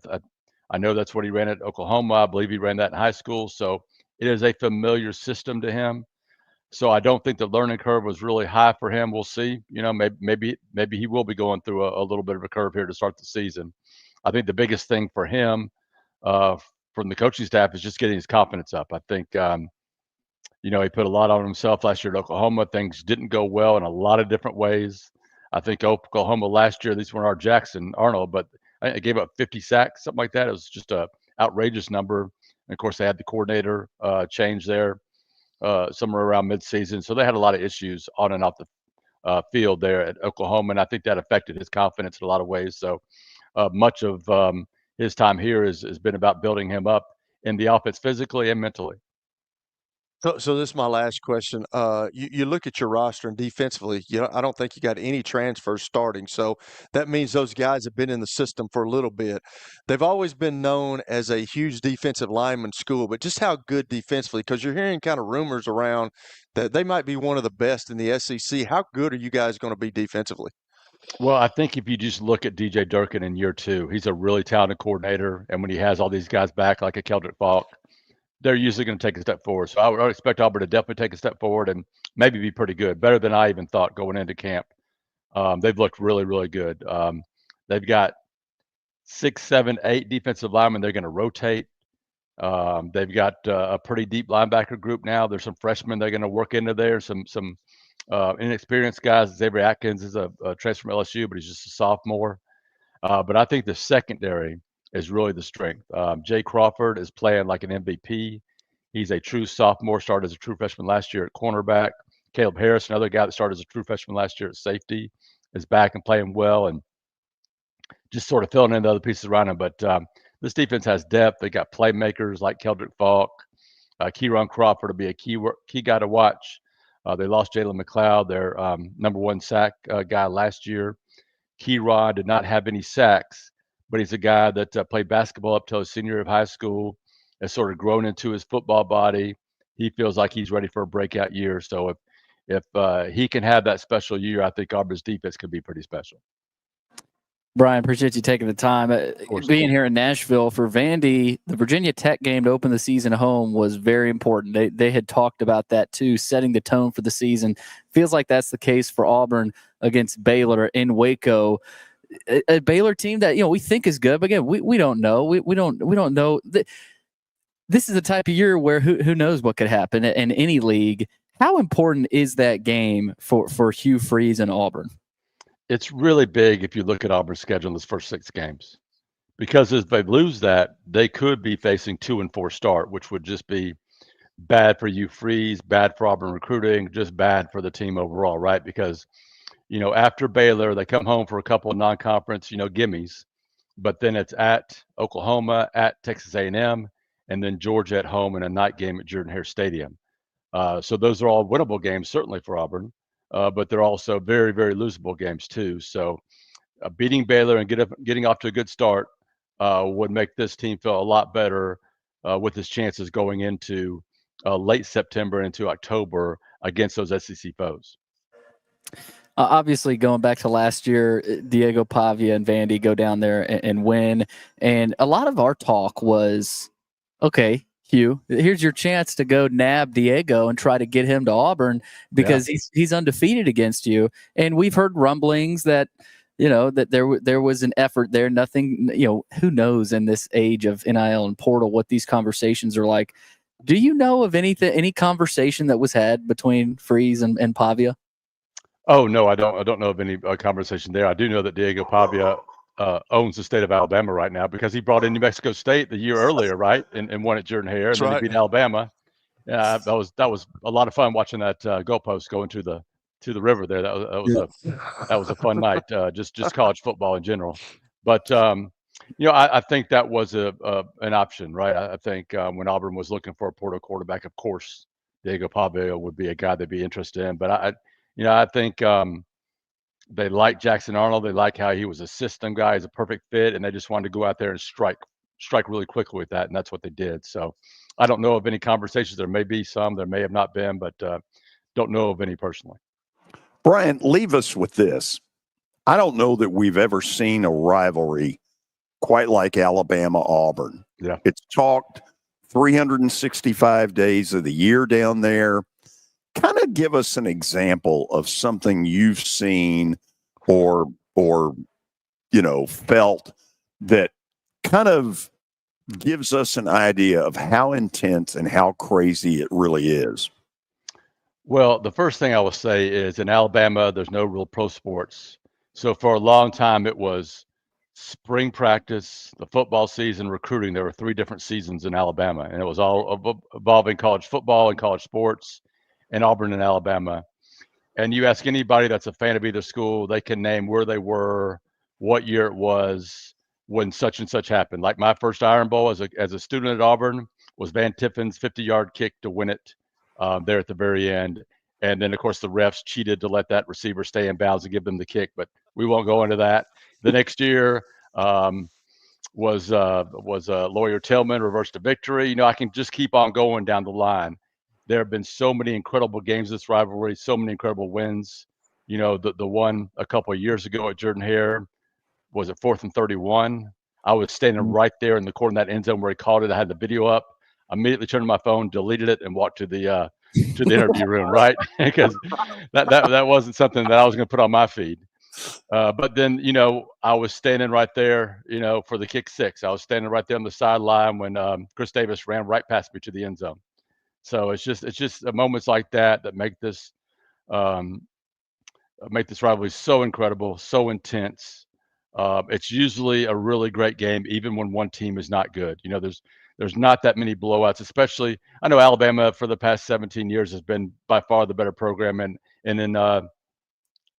I know that's what he ran at Oklahoma. I believe he ran that in high school. So it is a familiar system to him. So I don't think the learning curve was really high for him. We'll see. Maybe he will be going through a little bit of a curve here to start the season. I think the biggest thing for him from the coaching staff is just getting his confidence up. I think, he put a lot on himself last year at Oklahoma. Things didn't go well in a lot of different ways. I think Oklahoma last year, these weren't our Jackson Arnold, but I gave up 50 sacks, something like that. It was just a outrageous number. And of course, they had the coordinator change there somewhere around midseason. So they had a lot of issues on and off the field there at Oklahoma, and I think that affected his confidence in a lot of ways. So much of his time here has been about building him up in the offense physically and mentally. So this is my last question. You look at your roster and defensively, I don't think you got any transfers starting. So that means those guys have been in the system for a little bit. They've always been known as a huge defensive lineman school, but just how good defensively, because you're hearing kind of rumors around that they might be one of the best in the SEC. How good are you guys going to be defensively? Well, I think if you just look at DJ Durkin in year 2, he's a really talented coordinator. And when he has all these guys back like a Keldrick Falk, they're usually going to take a step forward. So I would expect Auburn to definitely take a step forward and maybe be pretty good, better than I even thought going into camp. They've looked really, really good. They've got 6, 7, 8 defensive linemen they're going to rotate. They've got a pretty deep linebacker group now. There's some freshmen they're going to work into there, some inexperienced guys. Xavier Atkins is a transfer from LSU, but he's just a sophomore. But I think the secondary is really the strength. Jay Crawford is playing like an MVP. He's a true sophomore, started as a true freshman last year at cornerback. Caleb Harris, another guy that started as a true freshman last year at safety, is back and playing well and just sort of filling in the other pieces around him. But this defense has depth. They got playmakers like Keldrick Falk. Kieron Crawford will be a key guy to watch. They lost Jalen McLeod, their number 1 sack guy last year. Kieron did not have any sacks, but he's a guy that played basketball up till his senior year of high school, has sort of grown into his football body. He feels like he's ready for a breakout year. So if he can have that special year, I think Auburn's defense could be pretty special. Brian, appreciate you taking the time. Being here in Nashville for Vandy, the Virginia Tech game to open the season at home was very important. They had talked about that too, setting the tone for the season. Feels like that's the case for Auburn against Baylor in Waco. A Baylor team that we think is good, but again, we don't know. We don't know. This is the type of year where who knows what could happen in any league. How important is that game for Hugh Freeze and Auburn? It's really big if you look at Auburn's schedule in those first 6 games, because if they lose that, they could be facing 2-4 start, which would just be bad for Hugh Freeze, bad for Auburn recruiting, just bad for the team overall, right? Because after Baylor, they come home for a couple of non-conference, gimmies, but then it's at Oklahoma, at Texas A&M, and then Georgia at home in a night game at Jordan-Hare Stadium. So those are all winnable games, certainly for Auburn. But they're also very, very losable games too. So beating Baylor and getting off to a good start would make this team feel a lot better with its chances going into late September into October against those SEC foes. Obviously, going back to last year, Diego Pavia and Vandy go down there and win. And a lot of our talk was, okay, Hugh, here's your chance to go nab Diego and try to get him to Auburn because he's undefeated against you. And we've heard rumblings that that there was an effort there. Nothing, who knows in this age of NIL and portal what these conversations are like. Do you know of any conversation that was had between Freeze and Pavia? Oh no, I don't know of any conversation there. I do know that Diego Pavia owns the state of Alabama right now because he brought in New Mexico State the year earlier, right, and won at Jordan-Hare, and then he beat Alabama. That was a lot of fun watching that goalpost go into the river there. That was a fun night. Just college football in general, but I think that was an option, right? I think when Auburn was looking for a portal quarterback, of course, Diego Pavia would be a guy they'd be interested in. But I think they like Jackson Arnold. They like how he was a system guy. He's a perfect fit, and they just wanted to go out there and strike really quickly with that, and that's what they did. So I don't know of any conversations. There may be some. There may have not been, but don't know of any personally. Brian, leave us with this. I don't know that we've ever seen a rivalry quite like Alabama-Auburn. Yeah. It's talked 365 days of the year down there. Kind of give us an example of something you've seen or felt that kind of gives us an idea of how intense and how crazy it really is. Well, the first thing I will say is in Alabama, there's no real pro sports. So for a long time, it was spring practice, the football season, recruiting. There were 3 different seasons in Alabama, and it was all involving college football and college sports and Auburn and Alabama. And you ask anybody that's a fan of either school, they can name where they were, what year it was, when such and such happened. Like my first Iron Bowl as a student at Auburn was Van Tiffin's 50-yard kick to win it there at the very end. And then, of course, the refs cheated to let that receiver stay in bounds and give them the kick, but we won't go into that. The next year was Lawyer Tillman reversed to victory. I can just keep on going down the line. There have been so many incredible games this rivalry, so many incredible wins. The one a couple of years ago at Jordan-Hare, was it 4th and 31? I was standing right there in the corner of that end zone where he called it. I had the video up. I immediately turned to my phone, deleted it, and walked to the interview room, right? Because that wasn't something that I was going to put on my feed. But then, I was standing right there, for the kick 6. I was standing right there on the sideline when Chris Davis ran right past me to the end zone. So it's just moments like that make this rivalry so incredible, so intense. It's usually a really great game, even when one team is not good. There's not that many blowouts, especially I know Alabama for the past 17 years has been by far the better program, and in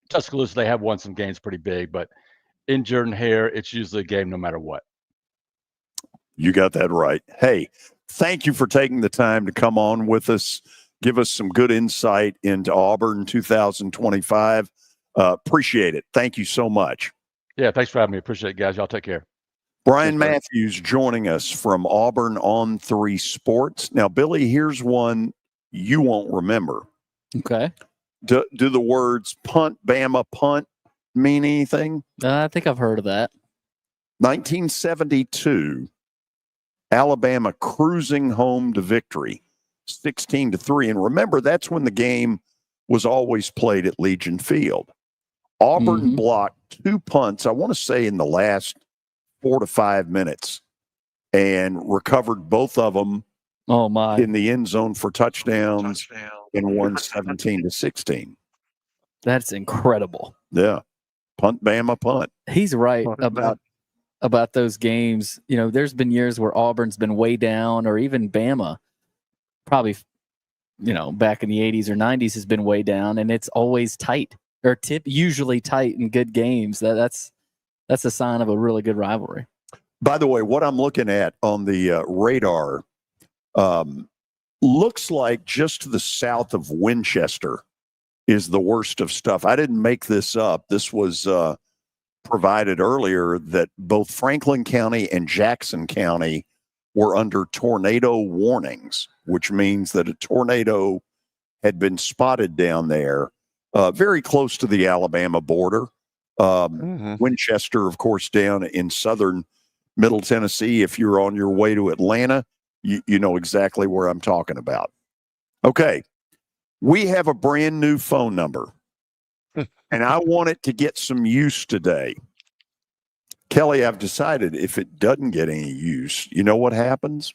Tuscaloosa they have won some games pretty big, but in Jordan-Hare it's usually a game no matter what. You got that right. Hey, thank you for taking the time to come on with us, give us some good insight into Auburn 2025. Appreciate it. Thank you so much. Yeah, thanks for having me. Appreciate it, guys. Y'all take care. Brian Matthews joining us from Auburn on 3 Sports. Now, Billy, here's one you won't remember. Okay. Do the words punt, Bama, punt mean anything? I think I've heard of that. 1972, Alabama cruising home to victory, 16-3. And remember, that's when the game was always played at Legion Field. Auburn blocked 2 punts, I want to say in the last 4 to 5 minutes, and recovered both of them in the end zone for touchdowns and won 17-16. That's incredible. Yeah. Punt, Bama, punt. He's right about those games. You know, there's been years where Auburn's been way down, or even Bama, probably, you know, back in the 80s or 90s has been way down, and it's always tight, or usually tight in good games. That's a sign of a really good rivalry. By the way, what I'm looking at on the radar looks like just to the south of Winchester is the worst of stuff. I didn't make this up. This was provided earlier that both Franklin County and Jackson County were under tornado warnings, which means that a tornado had been spotted down there very close to the Alabama border. Winchester, of course, down in southern Middle Tennessee. If you're on your way to Atlanta, you know exactly where I'm talking about. Okay. We have a brand new phone number, and I want it to get some use today. Kelly, I've decided if it doesn't get any use, you know what happens?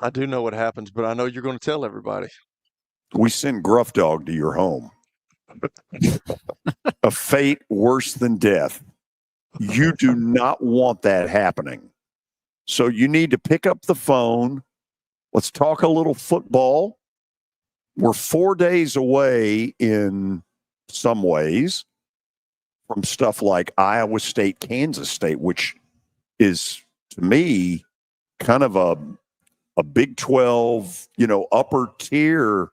I do know what happens, but I know you're going to tell everybody. We send Gruff Dog to your home. A fate worse than death. You do not want that happening. So you need to pick up the phone. Let's talk a little football. We're 4 days away in some ways from stuff like Iowa State, Kansas State, which is, to me, kind of a Big 12, you know, upper tier,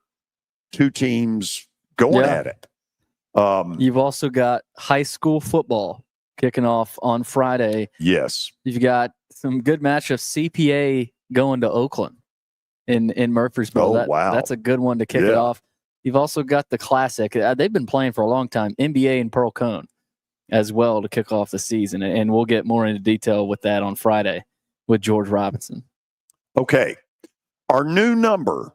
two teams going at it. You've also got high school football kicking off on Friday. Yes. You've got some good matchups. CPA going to Oakland in Murfreesboro. That's a good one to kick it off. You've also got the Classic. They've been playing for a long time. NBA and Pearl Cone as well to kick off the season. And we'll get more into detail with that on Friday with George Robinson. Okay. Our new number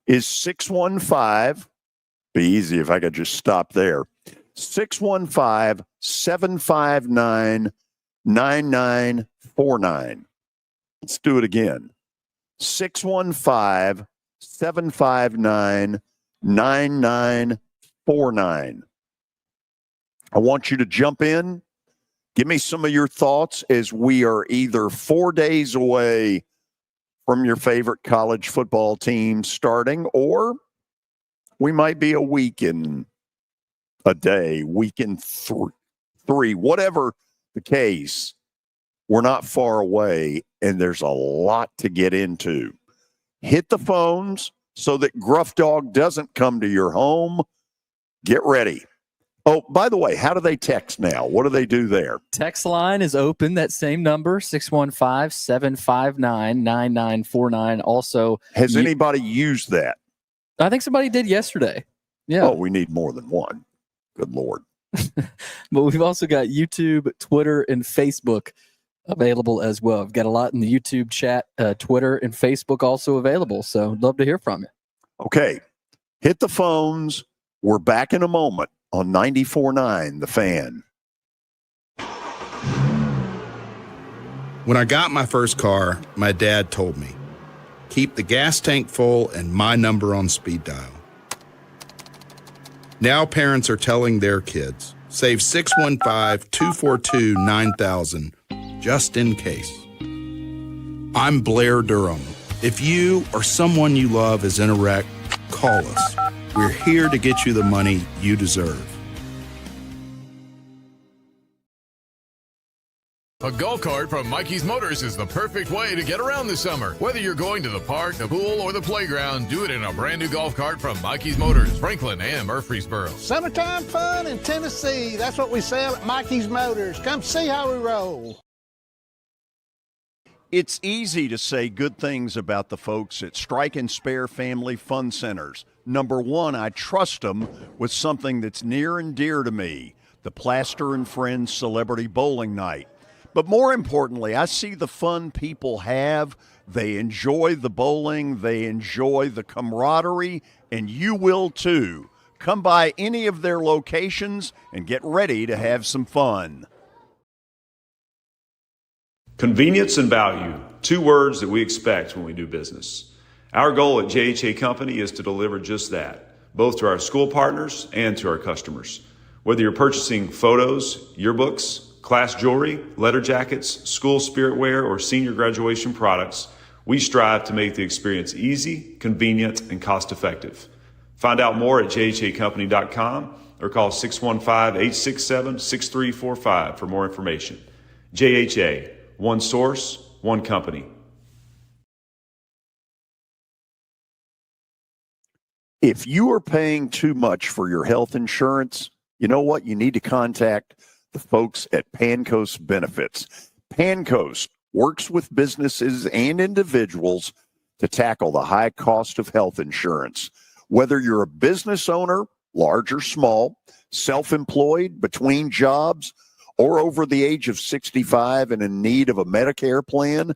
is 615. Be easy if I could just stop there. 615-759-9949. Let's do it again. 615-759-9949. I want you to jump in. Give me some of your thoughts as we are either 4 days away from your favorite college football team starting, or we might be a week in a day, week in three, whatever the case. We're not far away, and there's a lot to get into. Hit the phones so that Gruff Dog doesn't come to your home. Get ready. Oh, by the way, how do they text now? What do they do there? Text line is open. That same number, 615-759-9949. Also, has anybody used that? I think somebody did yesterday. Yeah. Oh, we need more than one. Good Lord. But we've also got YouTube, Twitter, and Facebook available as well. I've got a lot in the YouTube chat, Twitter, and Facebook also available. So love to hear from you. Okay. Hit the phones. We're back in a moment on 94.9 The Fan. When I got my first car, my dad told me, keep the gas tank full and my number on speed dial. Now parents are telling their kids, save 615-242-9000 just in case. I'm Blair Durham. If you or someone you love is in a wreck, call us. We're here to get you the money you deserve. A golf cart from Mikey's Motors is the perfect way to get around this summer. Whether you're going to the park, the pool, or the playground, do it in a brand new golf cart from Mikey's Motors, Franklin and Murfreesboro. Summertime fun in Tennessee. That's what we sell at Mikey's Motors. Come see how we roll. It's easy to say good things about the folks at Strike and Spare Family Fun Centers. Number one, I trust them with something that's near and dear to me. the Plaster and Friends Celebrity Bowling Night. But more importantly, I see the fun people have. They enjoy the bowling, they enjoy the camaraderie, and you will too. Come by any of their locations and get ready to have some fun. Convenience and value, two words that we expect when we do business. Our goal at JHA Company is to deliver just that, both to our school partners and to our customers. Whether you're purchasing photos, yearbooks, class jewelry, letter jackets, school spirit wear, or senior graduation products, we strive to make the experience easy, convenient, and cost-effective. Find out more at jhacompany.com or call 615-867-6345 for more information. JHA, one source, one company. If you are paying too much for your health insurance, you know what? You need to contact the folks at Pancoast Benefits. Pancoast works with businesses and individuals to tackle the high cost of health insurance. Whether you're a business owner, large or small, self-employed, between jobs, or over the age of 65 and in need of a Medicare plan,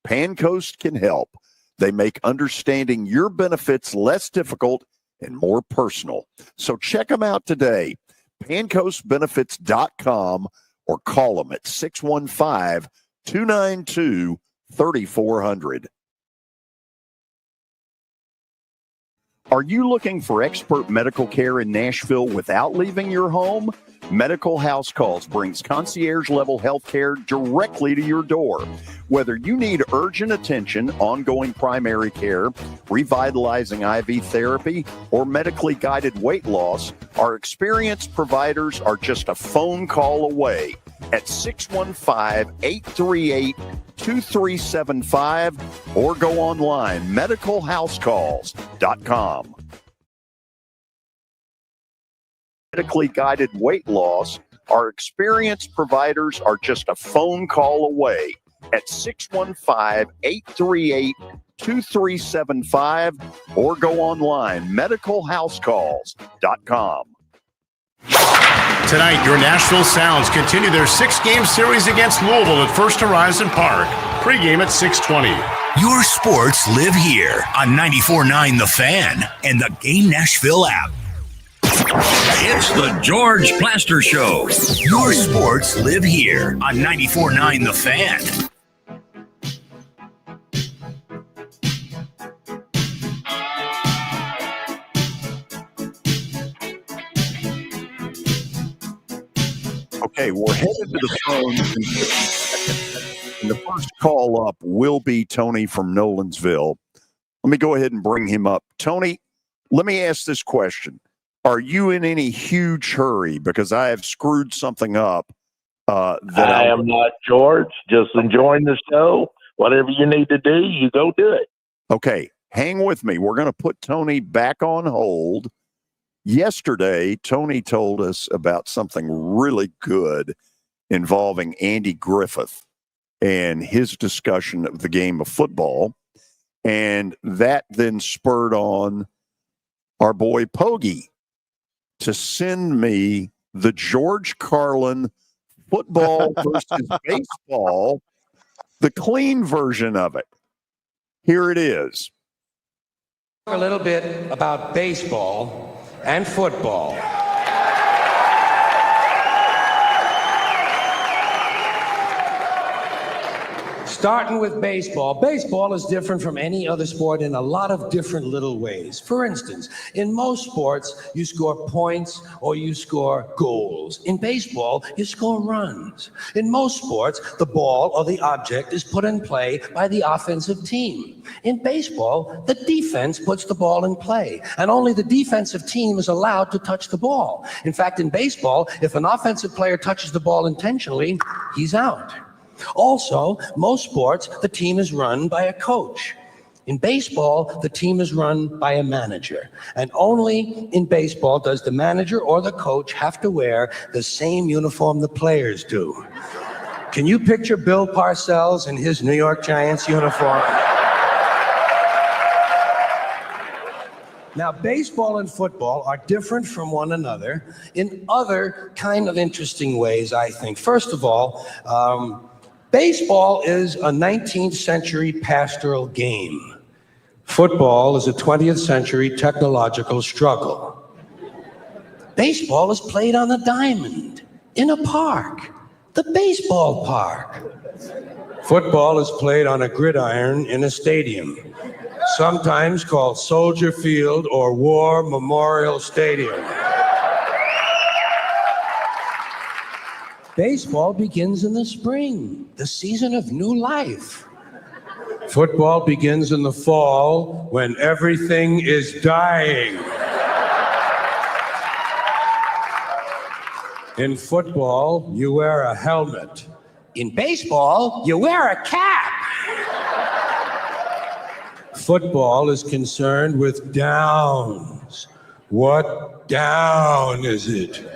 Pancoast can help. They make understanding your benefits less difficult and more personal. So check them out today, pancoastbenefits.com, or call them at 615-292-3400. Are you looking for expert medical care in Nashville without leaving your home? Medical House Calls brings concierge-level health care directly to your door. Whether you need urgent attention, ongoing primary care, revitalizing IV therapy, or medically guided weight loss, our experienced providers are just a phone call away at 615-838-2375 or go online, medicalhousecalls.com. Medically guided weight loss, our experienced providers are just a phone call away at 615-838-2375 or go online, medicalhousecalls.com. Tonight, your Nashville Sounds continue their 6-game series against Louisville at First Horizon Park. Pre-game at 6:20. Your sports live here on 94.9 The Fan and the Game Nashville app. It's the George Plaster Show. Your sports live here on 94.9 The Fan. Okay, we're headed to the phone. And the first call up will be Tony from Nolensville. Let me go ahead and bring him up. Tony, let me ask this question. Are you in any huge hurry? Because I have screwed something up. I am not, George. Just enjoying the show. Whatever you need to do, you go do it. Okay, hang with me. We're going to put Tony back on hold. Yesterday, Tony told us about something really good involving Andy Griffith and his discussion of the game of football. And that then spurred on our boy Pogie to send me the George Carlin football versus baseball, the clean version of it. Here it is. A little bit about baseball and football. Starting with baseball. Baseball is different from any other sport in a lot of different little ways. For instance, in most sports, you score points or you score goals. In baseball, you score runs. In most sports, the ball or the object is put in play by the offensive team. In baseball, the defense puts the ball in play, and only the defensive team is allowed to touch the ball. In fact, in baseball, if an offensive player touches the ball intentionally, he's out. Also, most sports, the team is run by a coach. In baseball, the team is run by a manager. And only in baseball does the manager or the coach have to wear the same uniform the players do. Can you picture Bill Parcells in his New York Giants uniform? Now, baseball and football are different from one another in other kind of interesting ways, I think. First of all, baseball is a 19th century pastoral game. Football is a 20th century technological struggle. Baseball is played on the diamond, in a park, the baseball park. Football is played on a gridiron in a stadium, sometimes called Soldier Field or War Memorial Stadium. Baseball begins in the spring, the season of new life. Football begins in the fall when everything is dying. In football, you wear a helmet. In baseball, you wear a cap. Football is concerned with downs. What down is it?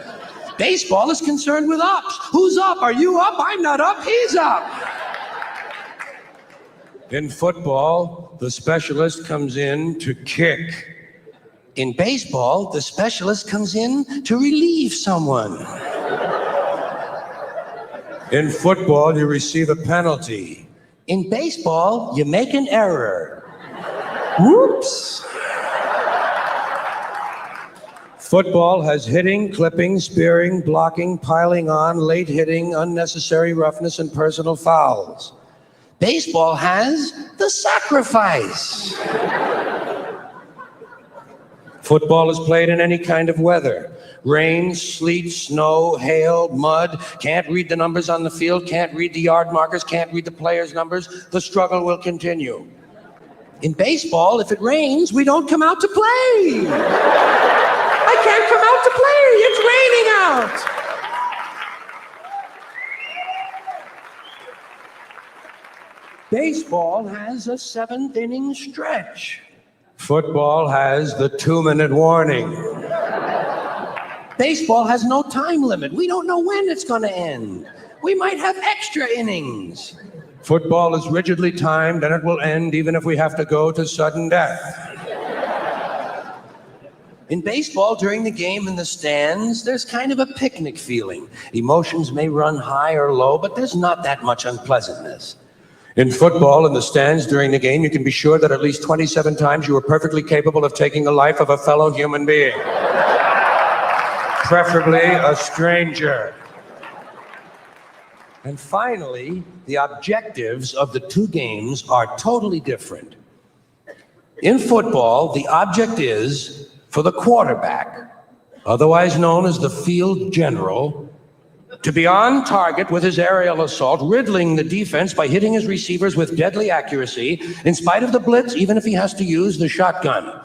Baseball is concerned with ups. Who's up? Are you up? I'm not up. He's up. In football, the specialist comes in to kick. In baseball, the specialist comes in to relieve someone. In football, you receive a penalty. In baseball, you make an error. Whoops. Football has hitting, clipping, spearing, blocking, piling on, late hitting, unnecessary roughness, and personal fouls. Baseball has the sacrifice. Football is played in any kind of weather. Rain, sleet, snow, hail, mud. Can't read the numbers on the field, can't read the yard markers, can't read the players' numbers. The struggle will continue. In baseball, if it rains, we don't come out to play. I can't come out to play. It's raining out. Baseball has a 7th inning stretch. Football has the 2-minute warning. Baseball has no time limit. We don't know when it's going to end. We might have extra innings. Football is rigidly timed, and it will end even if we have to go to sudden death. In baseball, during the game in the stands, there's kind of a picnic feeling. Emotions may run high or low, but there's not that much unpleasantness. In football, in the stands during the game, you can be sure that at least 27 times you were perfectly capable of taking the life of a fellow human being. Preferably a stranger. And finally, the objectives of the two games are totally different. In football, the object is for the quarterback, otherwise known as the field general, to be on target with his aerial assault, riddling the defense by hitting his receivers with deadly accuracy, in spite of the blitz, even if he has to use the shotgun.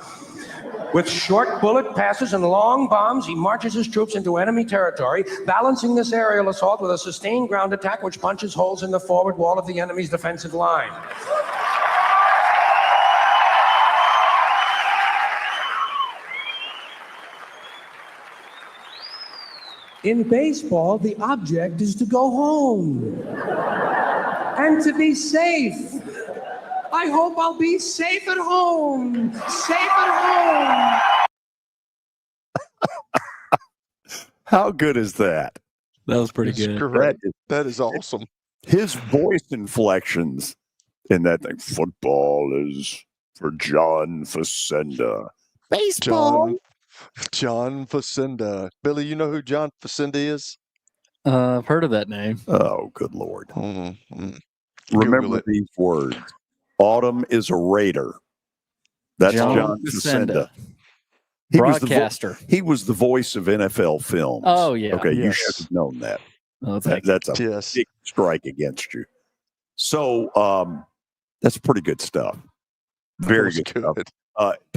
With short bullet passes and long bombs, he marches his troops into enemy territory, balancing this aerial assault with a sustained ground attack which punches holes in the forward wall of the enemy's defensive line. In baseball, the object is to go home and to be safe. I hope I'll be safe at home. Safe at home. How good is that? That was pretty good. That is awesome. His voice inflections in that thing. Football is for John Facenda. Baseball. John Facenda. Billy, you know who John Facenda is? I've heard of that name. Oh, good Lord. Mm-hmm. Remember these words. Autumn is a Raider. That's John Facenda. Broadcaster. He was the voice of NFL films. Oh, yeah. Okay, you Yes. should have known that. Oh, That's a big strike against you. So that's pretty good stuff. Very good stuff.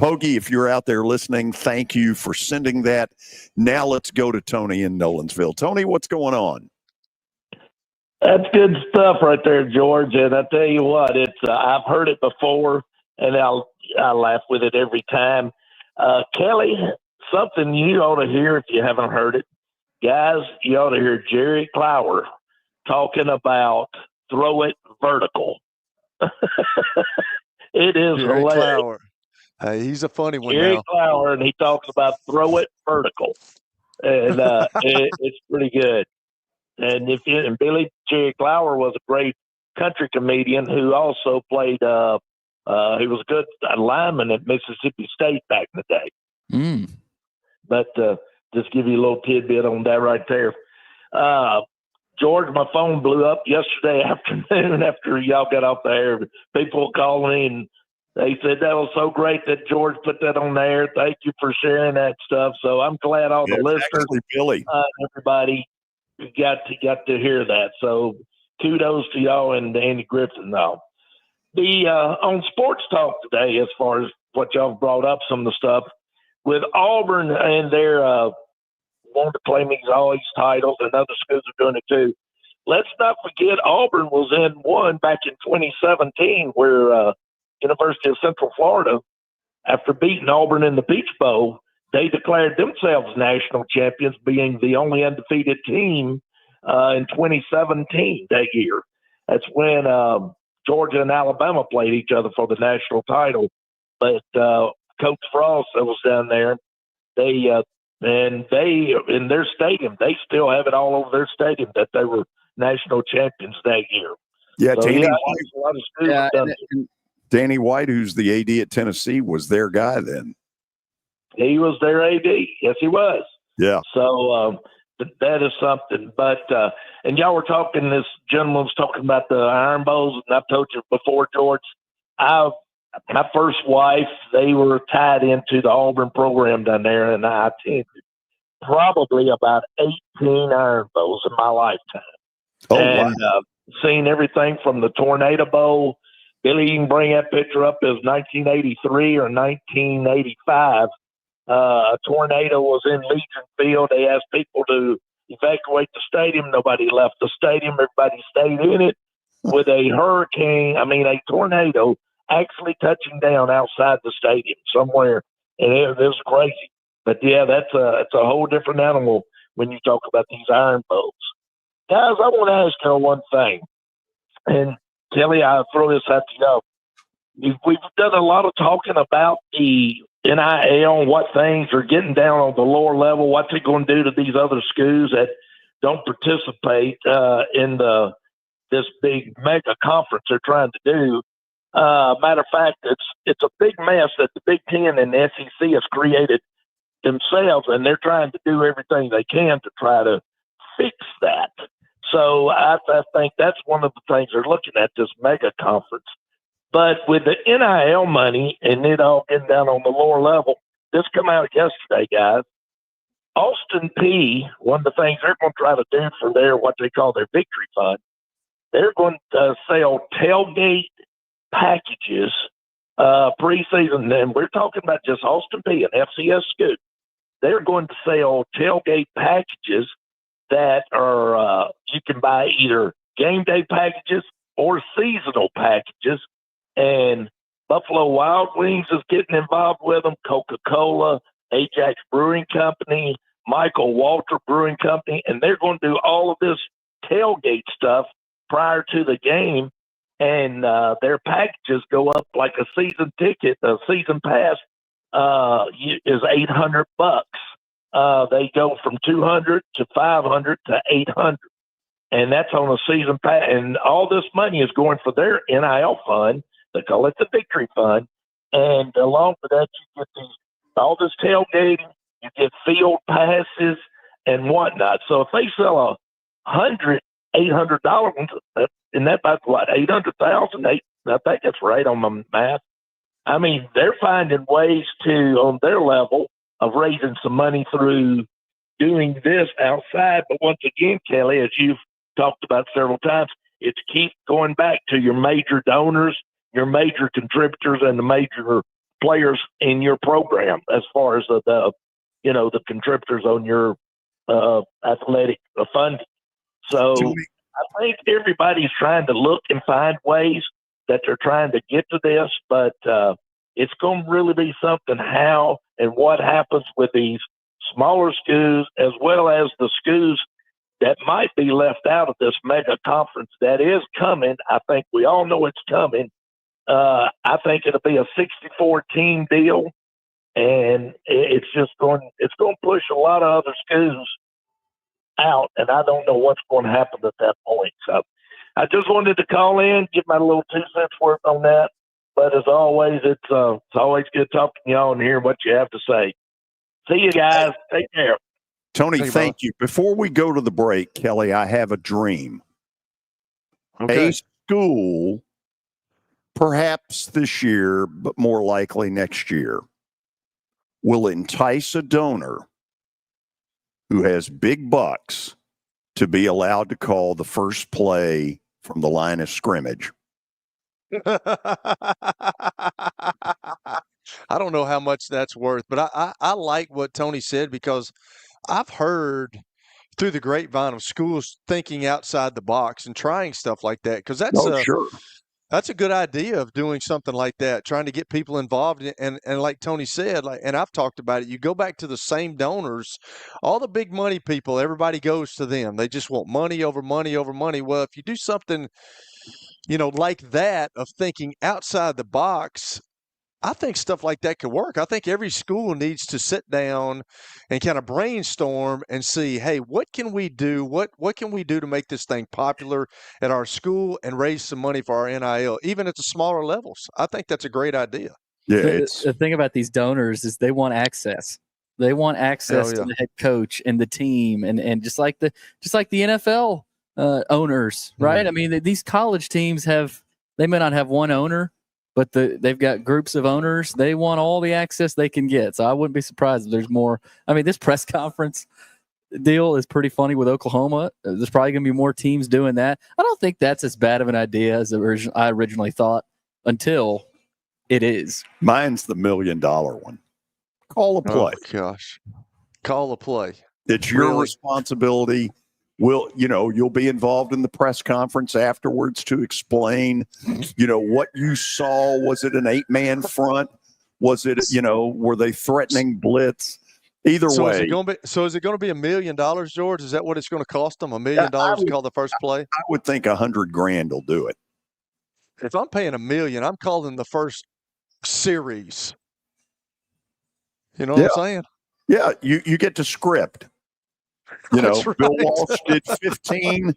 Pogie, if you're out there listening, thank you for sending that. Now let's go to Tony in Nolensville. Tony, what's going on? That's good stuff right there, George. And I tell you what, it's I've heard it before, and I laugh with it every time. Kelly, something you ought to hear if you haven't heard it. Guys, you ought to hear Jerry Clower talking about throw it vertical. It is Jerry hilarious. Clower. He's a funny one Jerry now. Clower, and he talks about throw it vertical, and it's pretty good. And Billy Jerry Clower was a great country comedian who also played. He was a good lineman at Mississippi State back in the day. Mm. But just give you a little tidbit on that right there. George, my phone blew up yesterday afternoon after y'all got off the air. People called me and they said that was so great that George put that on the air. Thank you for sharing that stuff. So I'm glad all the listeners, Billy, everybody got to hear that. So kudos to y'all and Andy Griffin and all. The on Sports Talk today, as far as what y'all brought up, some of the stuff with Auburn and their wanting to claim these all these titles, and other schools are doing it too. Let's not forget Auburn was in one back in 2017 where University of Central Florida, after beating Auburn in the Peach Bowl, they declared themselves national champions, being the only undefeated team in 2017 that year. That's when Georgia and Alabama played each other for the national title. But Coach Frost that was down there, they in their stadium, they still have it all over their stadium that they were national champions that year. Yeah, so, Danny yeah, White. a lot of schools have done it. Danny White, who's the AD at Tennessee, was their guy then. He was their AD. Yes, he was. Yeah. So that is something. But and y'all were talking. This gentleman was talking about the Iron Bowls, and I've told you before, George. My first wife, they were tied into the Auburn program down there, and I attended probably about 18 Iron Bowls in my lifetime. Oh, and wow. Seen everything from the Tornado Bowl. Billy, you can bring that picture up as 1983 or 1985. A tornado was in Legion Field. They asked people to evacuate the stadium. Nobody left the stadium. Everybody stayed in it with a a tornado actually touching down outside the stadium somewhere. And it was crazy. But, yeah, it's a whole different animal when you talk about these Iron Bowls. Guys, I want to ask you one thing. And, Kelly, I'll throw this out to y'all. We've done a lot of talking about the NIL and what things are getting down on the lower level, what's it going to do to these other schools that don't participate in this big mega conference they're trying to do. Matter of fact, it's a big mess that the Big Ten and the SEC has created themselves, and they're trying to do everything they can to try to fix that. So I think that's one of the things they're looking at, this mega conference. But with the NIL money and it all getting down on the lower level, this come out yesterday, guys. Austin P, one of the things they're going to try to do for what they call their victory fund, they're going to sell tailgate packages preseason. And we're talking about just Austin P, an FCS school. They're going to sell tailgate packages that are you can buy either game day packages or seasonal packages. And Buffalo Wild Wings is getting involved with them, Coca-Cola, Ajax Brewing Company, Michael Walter Brewing Company, and they're going to do all of this tailgate stuff prior to the game. And their packages go up like a season ticket, a season pass is $800. They go from 200 to 500 to 800, and that's on a season pass. And all this money is going for their NIL fund. They call it the Victory Fund. And along with that, you get all this tailgating, you get field passes and whatnot. So if they sell $800, and that's about what, 800,000? I think that's right on my math. I mean, they're finding ways to, on their level, of raising some money through doing this outside. But once again, Kelly, as you've talked about several times, it's keep going back to your major donors, your major contributors, and the major players in your program as far as the contributors on your athletic funding. So I think everybody's trying to look and find ways that they're trying to get to this, but it's going to really be something how and what happens with these smaller schools as well as the schools that might be left out of this mega conference that is coming. I think we all know it's coming. I think it'll be a 64 team deal, and it's going to push a lot of other schools out, and I don't know what's going to happen at that point. So I just wanted to call in, give my little 2 cents worth on that. But as always, it's always good talking to y'all and hearing what you have to say. See you guys. Take care. Tony, thank you. Before we go to the break, Kelly, I have a dream. Okay. A school, perhaps this year, but more likely next year, will entice a donor who has big bucks to be allowed to call the first play from the line of scrimmage. I don't know how much that's worth, but I like what Tony said, because I've heard through the grapevine of schools thinking outside the box and trying stuff like that, because that's a good idea of doing something like that, trying to get people involved. And like Tony said, and I've talked about it, you go back to the same donors, all the big money people, everybody goes to them. They just want money over money over money. Well, if you do something, like that, of thinking outside the box, I think stuff like that could work. I think every school needs to sit down and kind of brainstorm and see, hey, what can we do? What can we do to make this thing popular at our school and raise some money for our NIL, even at the smaller levels? I think that's a great idea. Yeah, the thing about these donors is they want access. They want access to the head coach and the team, and just like the NFL owners, right? I mean, these college teams they may not have one owner, but they've got groups of owners. They want all the access they can get. So I wouldn't be surprised if there's more. I mean, this press conference deal is pretty funny with Oklahoma. There's probably going to be more teams doing that. I don't think that's as bad of an idea as I originally thought until it is. Mine's the $1 million one. Call a play. Oh, gosh. Call a play. It's your responsibility. You'll be involved in the press conference afterwards to explain, what you saw. Was it an 8-man front? Was it, were they threatening blitz? Either way. Is it going to be $1 million, George? Is that what it's going to cost them? $1 million to call the first play? I would think $100,000 will do it. If I'm paying $1 million, I'm calling the first series. You know what I'm saying? Yeah, you get to script. That's right. Bill Walsh did 15.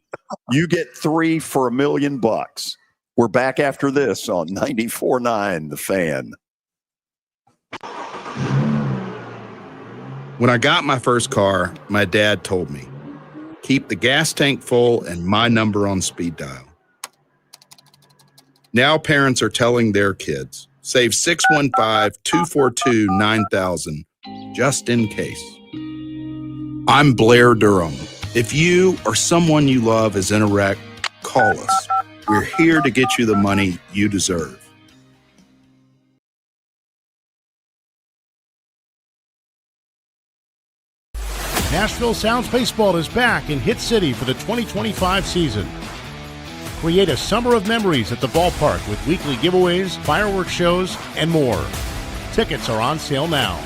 You get 3 for $1 million. We're back after this on 94.9 The Fan. When I got my first car, my dad told me, keep the gas tank full and my number on speed dial. Now parents are telling their kids, save 615-242-9000 just in case. I'm Blair Durham. If you or someone you love is in a wreck, call us. We're here to get you the money you deserve. Nashville Sounds Baseball is back in Hit City for the 2025 season. Create a summer of memories at the ballpark with weekly giveaways, fireworks shows, and more. Tickets are on sale now.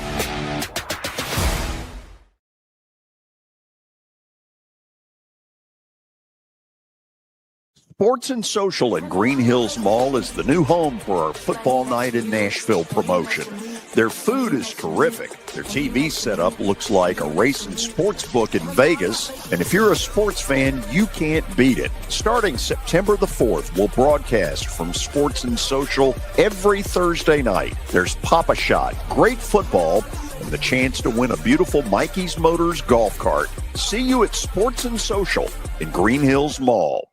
Sports and Social at Green Hills Mall is the new home for our Football Night in Nashville promotion. Their food is terrific. Their TV setup looks like a racing sports book in Vegas. And if you're a sports fan, you can't beat it. Starting September the 4th, we'll broadcast from Sports and Social every Thursday night. There's Pop-A-Shot, great football, and the chance to win a beautiful Mikey's Motors golf cart. See you at Sports and Social in Green Hills Mall.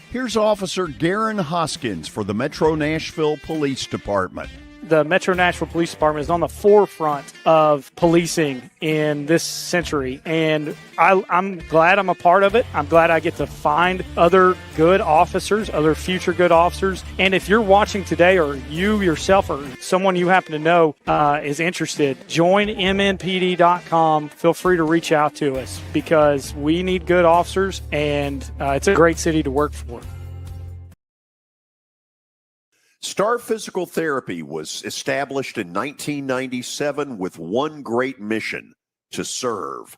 Here's Officer Garen Hoskins for the Metro Nashville Police Department. The Metro Nashville Police Department is on the forefront of policing in this century, and I'm glad I'm a part of it. I'm glad I get to find other good officers, other future good officers. And if you're watching today, or you yourself or someone you happen to know is interested, join MNPD.com. Feel free to reach out to us because we need good officers, and it's a great city to work for. Star Physical Therapy was established in 1997 with one great mission: to serve.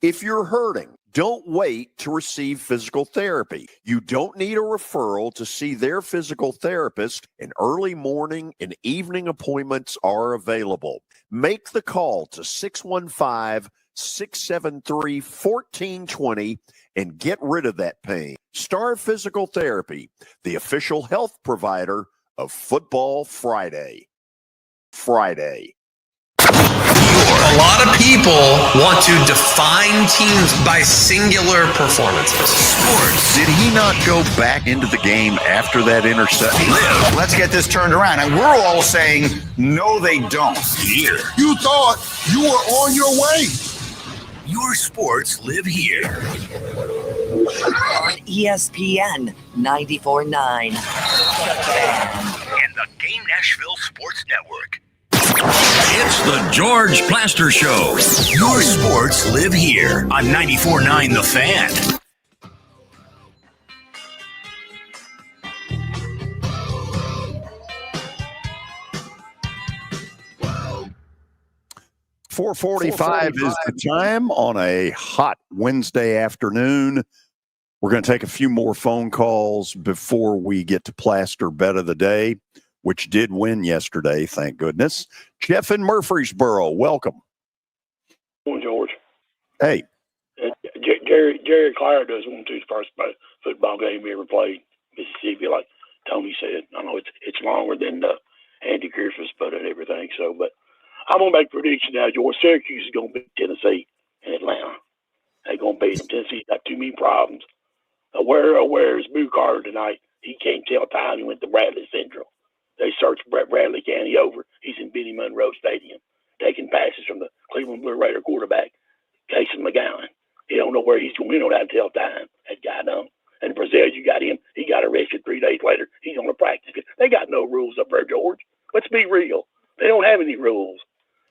If you're hurting, don't wait to receive physical therapy. You don't need a referral to see their physical therapist, and early morning and evening appointments are available. Make the call to 615-673-1420 and get rid of that pain. Star Physical Therapy, the official health provider of Football Friday. A lot of people want to define teams by singular performances. Sports. Did he not go back into the game after that interception? Let's get this turned around. And we're all saying, no, they don't. Here. You thought you were on your way. Your sports live here. On ESPN 94.9. And the Game Nashville Sports Network. It's the George Plaster Show. Your sports live here on 94.9 The Fan. .445 is the time on a hot Wednesday afternoon. We're going to take a few more phone calls before we get to Plaster Bet of the Day, which did win yesterday, thank goodness. Jeff in Murfreesboro, welcome. Morning, George. Hey. Jerry Clare does want to first football game we ever played Mississippi, like Tony said. I know it's longer than Andy Griffith's but and everything. So, but I'm gonna make a prediction now, George. Syracuse is gonna beat Tennessee in Atlanta. They're gonna beat them. Tennessee's got too many problems. Where is Boo Carter tonight? He can't tell time. He went to Bradley Central. They searched Bradley County over. He's in Benny Monroe Stadium, taking passes from the Cleveland Blue Raider quarterback, Casey McGowan. He don't know where he's going. He don't know how to tell time. That guy don't. And Brazil, you got him. He got arrested 3 days later. He's on a practice. They got no rules up there, George. Let's be real. They don't have any rules.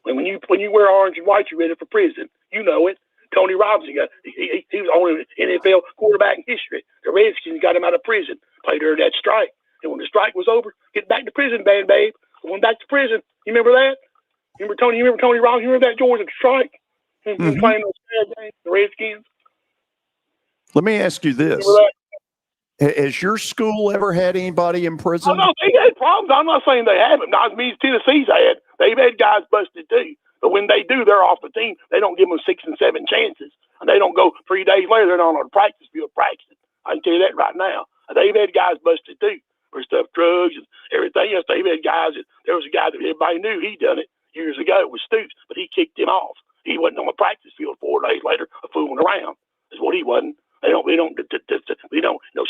When you wear orange and white, you're ready for prison. You know it. Tony Robinson he was the only NFL quarterback in history. The Redskins got him out of prison. Played during that strike. And when the strike was over, get back to prison, babe. Went back to prison. You remember that? You remember Tony Robinson? You remember that, George, at the strike? Mm-hmm. Playing those bad games, the Redskins. Let me ask you this. Has your school ever had anybody in prison? Oh, no, they had problems. I'm not saying they haven't. Not me, Tennessee's had. They've had guys busted too. But when they do, they're off the team. They don't give them 6 and 7 chances. And they don't go 3 days later, they're not on the practice field practicing. I can tell you that right now. They've had guys busted too for stuff, drugs and everything else. They've had guys there was a guy that everybody knew he done it years ago. It was Stoops, but he kicked him off. He wasn't on the practice field 4 days later, fooling around. Is what he wasn't. We don't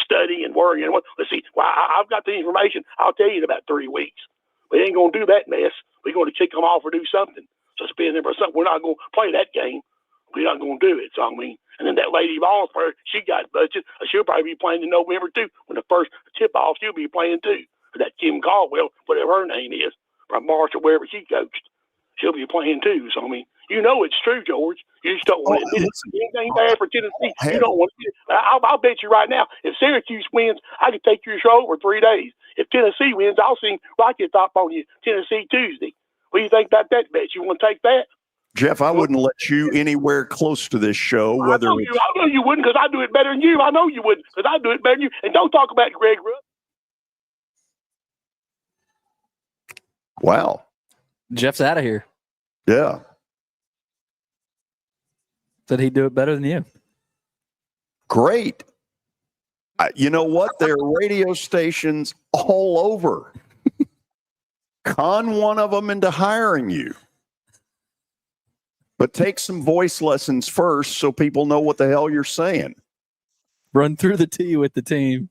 study and worry and what. Let's see. Well, I've got the information. I'll tell you in about 3 weeks. We ain't gonna do that mess. We're going to kick them off or do something. Suspend them or something. We're not going to play that game. We're not going to do it. So I mean, and then that lady ball player, she got budget. She'll probably be playing in November too. When the first tip off, she'll be playing too. That Kim Caldwell, whatever her name is, from March or wherever she coached, she'll be playing too. So I mean, you know it's true, George. You just don't want to admit it. Anything bad for Tennessee, you don't want to. I'll bet you right now, if Syracuse wins, I could take your show over 3 days. If Tennessee wins, I'll sing Rocket Top on you Tennessee Tuesday. What do you think about that bet? You want to take that? Jeff, I wouldn't let you anywhere close to this show. I know you wouldn't because I do it better than you. I know you wouldn't because I do it better than you. And don't talk about Greg Rupp. Wow. Jeff's out of here. Yeah. Said he'd do it better than you. Great. You know what? There are radio stations all over. Con one of them into hiring you. But take some voice lessons first so people know what the hell you're saying. Run through the T with the team.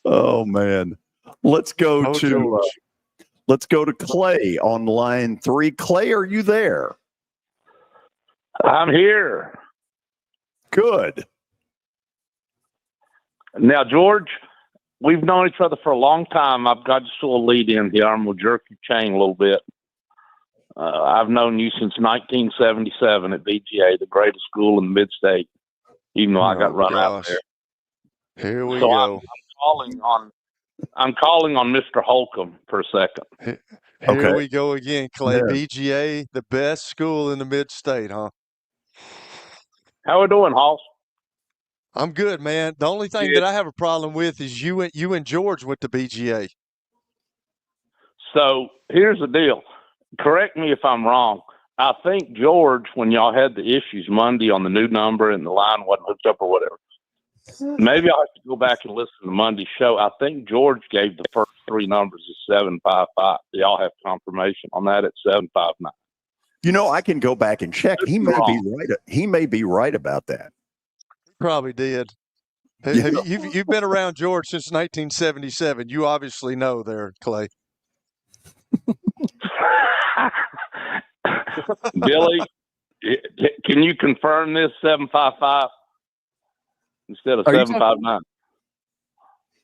Oh, man. Let's go to Clay on line 3. Clay, are you there? I'm here. Good. Now, George, we've known each other for a long time. I've got just a little lead in here. I'm going to jerk your chain a little bit. I've known you since 1977 at VGA, the greatest school in the mid-state, even though I got run out there. Here we so go. I'm calling on I'm calling on Mr. Holcomb for a second. Here we go again, Clay. Yeah. BGA, the best school in the mid-state, huh? How we doing, Hoss? I'm good, man. The only thing that I have a problem with is you and George went to BGA. So here's the deal. Correct me if I'm wrong. I think George, when y'all had the issues Monday on the new number and the line wasn't hooked up or whatever, maybe I'll have to go back and listen to Monday's show. I think George gave the first three numbers as 755. Do y'all have confirmation on that at 759? You know, I can go back and check. He may be right. He may be right about that. Probably did. You've been around George since 1977. You obviously know there, Clay. Billy, can you confirm this 755 instead of 759?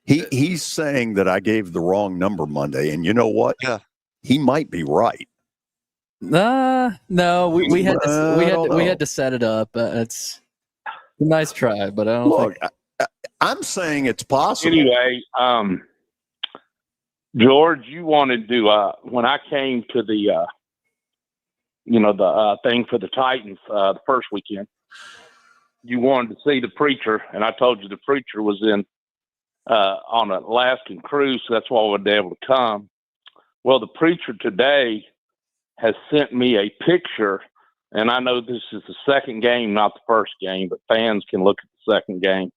He's saying that I gave the wrong number Monday, and you know what? Yeah, he might be right. No, we had to set it up. It's a nice try, but I don't think. I'm saying it's possible. Anyway, George, you wanted to when I came to the thing for the Titans the first weekend, you wanted to see the preacher, and I told you the preacher was in on an Alaskan cruise, so that's why I wasn't able to come. Well, the preacher today has sent me a picture, and I know this is the second game, not the first game, but fans can look at the second game.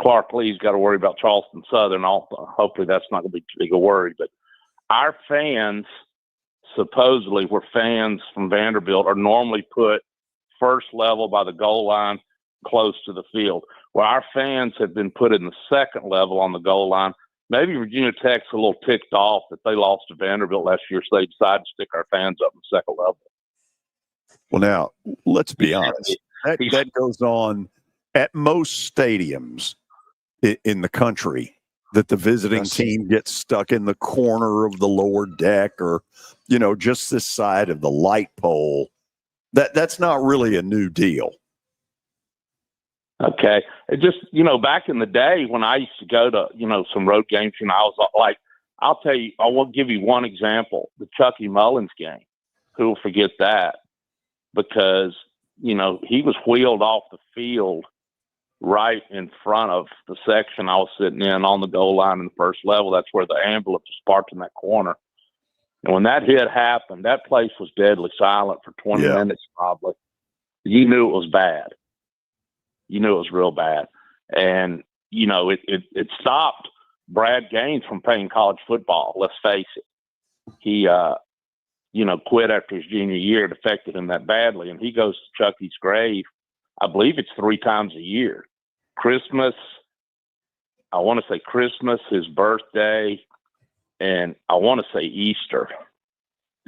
Clark Lee's got to worry about Charleston Southern. Hopefully that's not going to be too big a worry. But our fans, supposedly, where fans from Vanderbilt are normally put first level by the goal line close to the field. Well, our fans have been put in the second level on the goal line. Maybe Virginia Tech's a little ticked off that they lost to Vanderbilt last year, so they decided to stick our fans up in the second level. Well, now, let's be honest. That goes on at most stadiums in the country, that the visiting team gets stuck in the corner of the lower deck or, just this side of the light pole. That's not really a new deal. Okay. It just, back in the day when I used to go to, some road games, I was like, I'll tell you, I will give you one example, the Chucky Mullins game. Who will forget that? Because, he was wheeled off the field right in front of the section I was sitting in on the goal line in the first level. That's where the ambulance was parked in that corner. And when that hit happened, that place was deadly silent for 20 minutes probably. You knew it was bad. You knew it was real bad. And, it stopped Brad Gaines from playing college football. Let's face it. He, quit after his junior year. It affected him that badly. And he goes to Chucky's grave. I believe it's 3 times a year. Christmas, I want to say Christmas, his birthday, and I want to say Easter.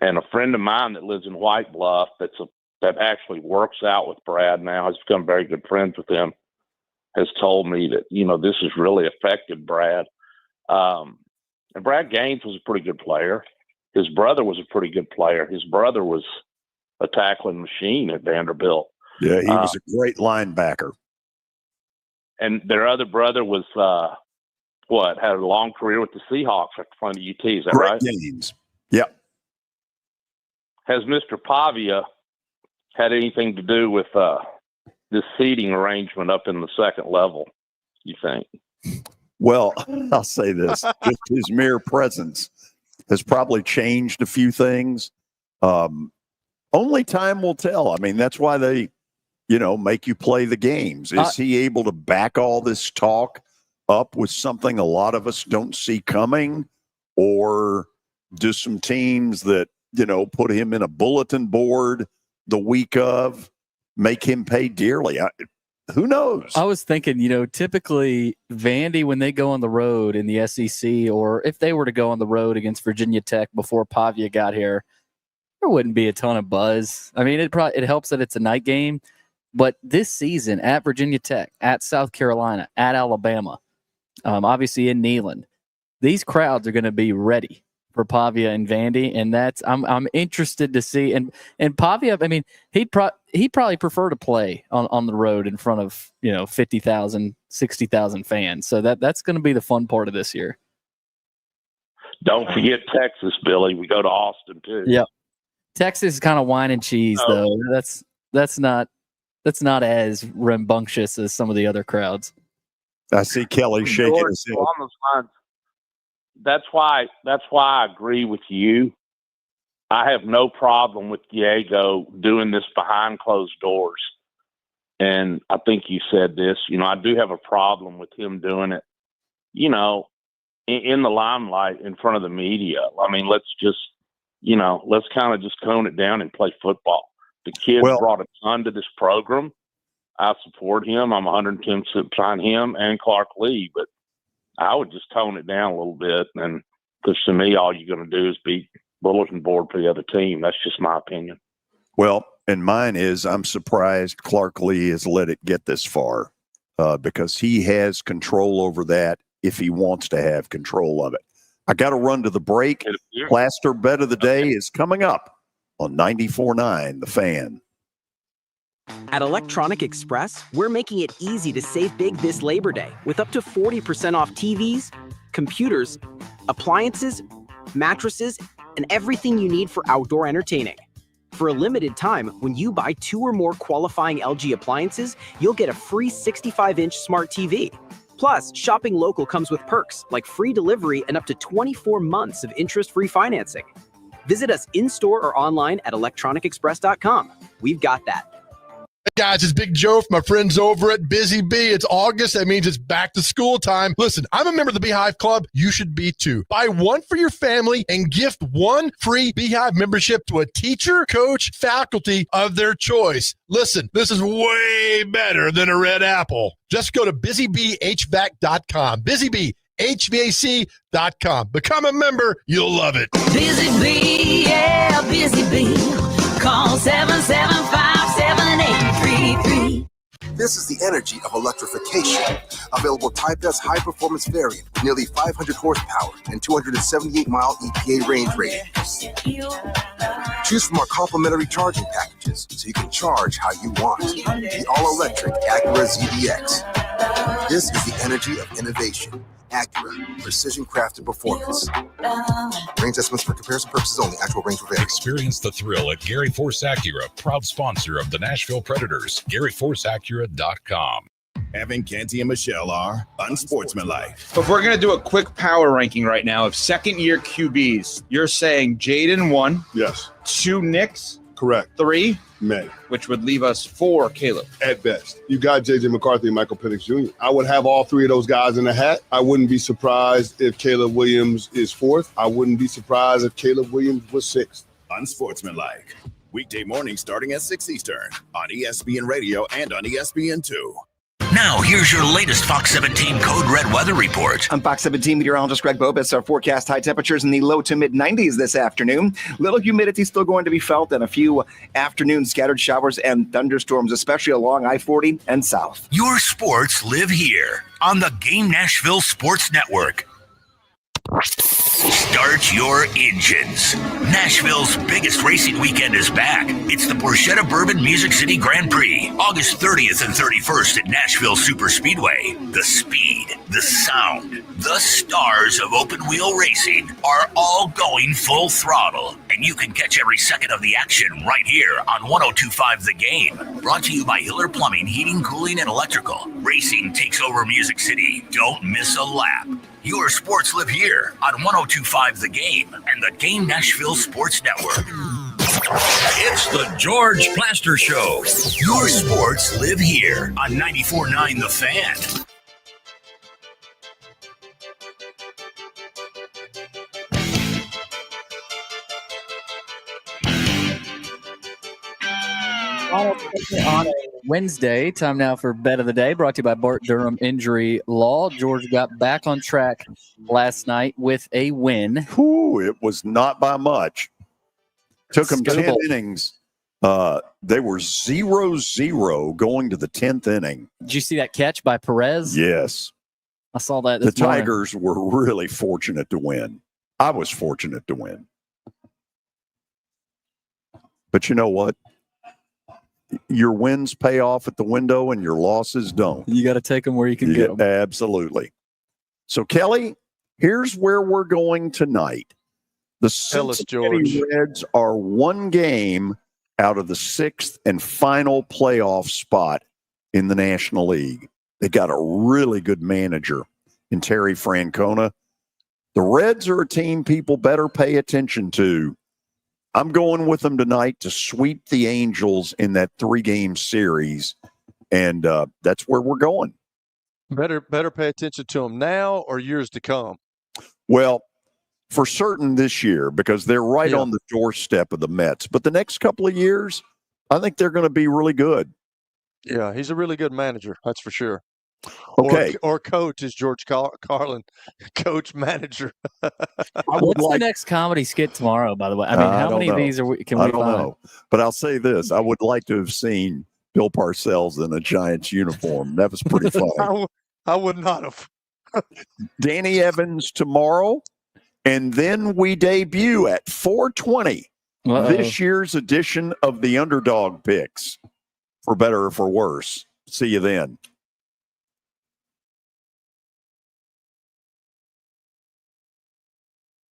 And a friend of mine that lives in White Bluff that actually works out with Brad now, has become very good friends with him, has told me that, this has really affected Brad. And Brad Gaines was a pretty good player. His brother was a pretty good player. His brother was a tackling machine at Vanderbilt. Yeah, he was a great linebacker. And their other brother was, had a long career with the Seahawks after playing the UT. Is that right? Gaines. Yep. Has Mr. Pavia had anything to do with this seating arrangement up in the second level, you think? Well, I'll say this. Just his mere presence has probably changed a few things. Only time will tell. I mean, that's why they make you play the games. Is he able to back all this talk up with something a lot of us don't see coming? Or do some teams that, put him in a bulletin board the week of make him pay dearly? Who knows? I was thinking, typically Vandy, when they go on the road in the SEC, or if they were to go on the road against Virginia Tech before Pavia got here, there wouldn't be a ton of buzz. I mean, it helps that it's a night game. But this season at Virginia Tech, at South Carolina, at Alabama, obviously in Neyland, these crowds are going to be ready for Pavia and Vandy, and I'm interested to see. And Pavia, I mean, he'd probably prefer to play on the road in front of 50,000, 60,000 fans. So that's going to be the fun part of this year. Don't forget Texas, Billy. We go to Austin too. Yep. Texas is kind of wine and cheese, though. That's not as rambunctious as some of the other crowds. I see Kelly shaking George, his head. along those lines, that's why I agree with you. I have no problem with Diego doing this behind closed doors. And I think you said this, I do have a problem with him doing it, in the limelight in front of the media. I mean, let's kind of just tone it down and play football. The kid brought a ton to this program. I support him. I'm 110% behind him and Clark Lee, but I would just tone it down a little bit. And because to me, all you're going to do is be bulletin board for the other team. That's just my opinion. Well, and mine is I'm surprised Clark Lee has let it get this far because he has control over that if he wants to have control of it. I got to run to the break. Plaster Bet of the Day is coming up on 94.9 The Fan. At Electronic Express, we're making it easy to save big this Labor Day with up to 40% off TVs, computers, appliances, mattresses, and everything you need for outdoor entertaining. For a limited time, when you buy 2 or more qualifying LG appliances, you'll get a free 65-inch smart TV. Plus, shopping local comes with perks like free delivery and up to 24 months of interest-free financing. Visit us in-store or online at electronicexpress.com. We've got that. Hey guys, it's Big Joe from my friends over at Busy Bee. It's August. That means it's back to school time. Listen, I'm a member of the Beehive Club. You should be too. Buy one for your family and gift one free Beehive membership to a teacher, coach, faculty of their choice. Listen, this is way better than a red apple. Just go to busybeehvac.com. busybeehvac.com. Become a member. You'll love it. Busy Bee, yeah, Busy Bee. Call 775-7833. This is the energy of electrification. Available Type S high-performance variant, nearly 500 horsepower and 278-mile EPA range rating. Choose from our complimentary charging packages so you can charge how you want. The all-electric Acura ZDX. This is the energy of innovation. Acura, precision-crafted performance. Range estimates for comparison purposes only. Actual range will vary. Experience the thrill at Gary Force Acura, proud sponsor of the Nashville Predators. GaryForceAcura.com. Evan, Canty, and Michelle are unsportsmanlike. If we're going to do a quick power ranking right now of second-year QBs, you're saying Jaden 1. Yes. 2 Knicks. Correct. 3. May. Which would leave us 4 Caleb. At best. You got J.J. McCarthy and Michael Penix Jr. I would have all 3 of those guys in the hat. I wouldn't be surprised if Caleb Williams is 4th. I wouldn't be surprised if Caleb Williams was 6th. Unsportsmanlike. Weekday morning starting at 6 Eastern on ESPN Radio and on ESPN2. Now, here's your latest Fox 17 Code Red weather report. I'm Fox 17 meteorologist Greg Bobis. Our forecast high temperatures in the low to mid 90s this afternoon. Little humidity still going to be felt and a few afternoon scattered showers and thunderstorms, especially along I-40 and south. Your sports live here on the Game Nashville Sports Network. Start your engines. Nashville's biggest racing weekend is back. It's the Borchetta Bourbon Music City Grand Prix, August 30th and 31st at Nashville Super Speedway. The speed, the sound, the stars of open wheel racing are all going full throttle, and you can catch every second of the action right here on 102.5 The Game. Brought to you by Hiller Plumbing, Heating, Cooling, and Electrical. Racing takes over Music City. Don't miss a lap. Your sports live here on 102.5 The Game and the Game Nashville Sports Network. It's the George Plaster Show. Your sports live here on 94.9 The Fan. On a Wednesday, time now for Bet of the Day, brought to you by Bart Durham Injury Law. George got back on track last night with a win. Ooh, it was not by much. Took them 10 innings. They were 0-0 going to the 10th inning. Did you see that catch by Perez? Yes. I saw that The this morning. Tigers were really fortunate to win. I was fortunate to win. But you know what? Your wins pay off at the window and your losses don't. You got to take them where you can get them. Absolutely. So, Kelly, Here's where we're going tonight. The Cincinnati Reds are one game out of the 6th and final playoff spot in the National League. They got a really good manager in Terry Francona. The Reds are a team people better pay attention to. I'm going with them tonight to sweep the Angels in that 3-game series, and that's where we're going. Better pay attention to them now or years to come. Well, for certain this year, because they're right on the doorstep of the Mets. But the next couple of years, I think they're going to be really good. Yeah, he's a really good manager. That's for sure. Okay. Or coach, as George Carlin, coach, manager. What's the next comedy skit tomorrow, by the way? I mean, how many of these can we find? I don't know. But I'll say this. I would like to have seen Bill Parcells in a Giants uniform. That was pretty funny. I would not have. Danny Evans tomorrow. And then we debut at 4:20 this year's edition of the Underdog Picks, for better or for worse. See you then.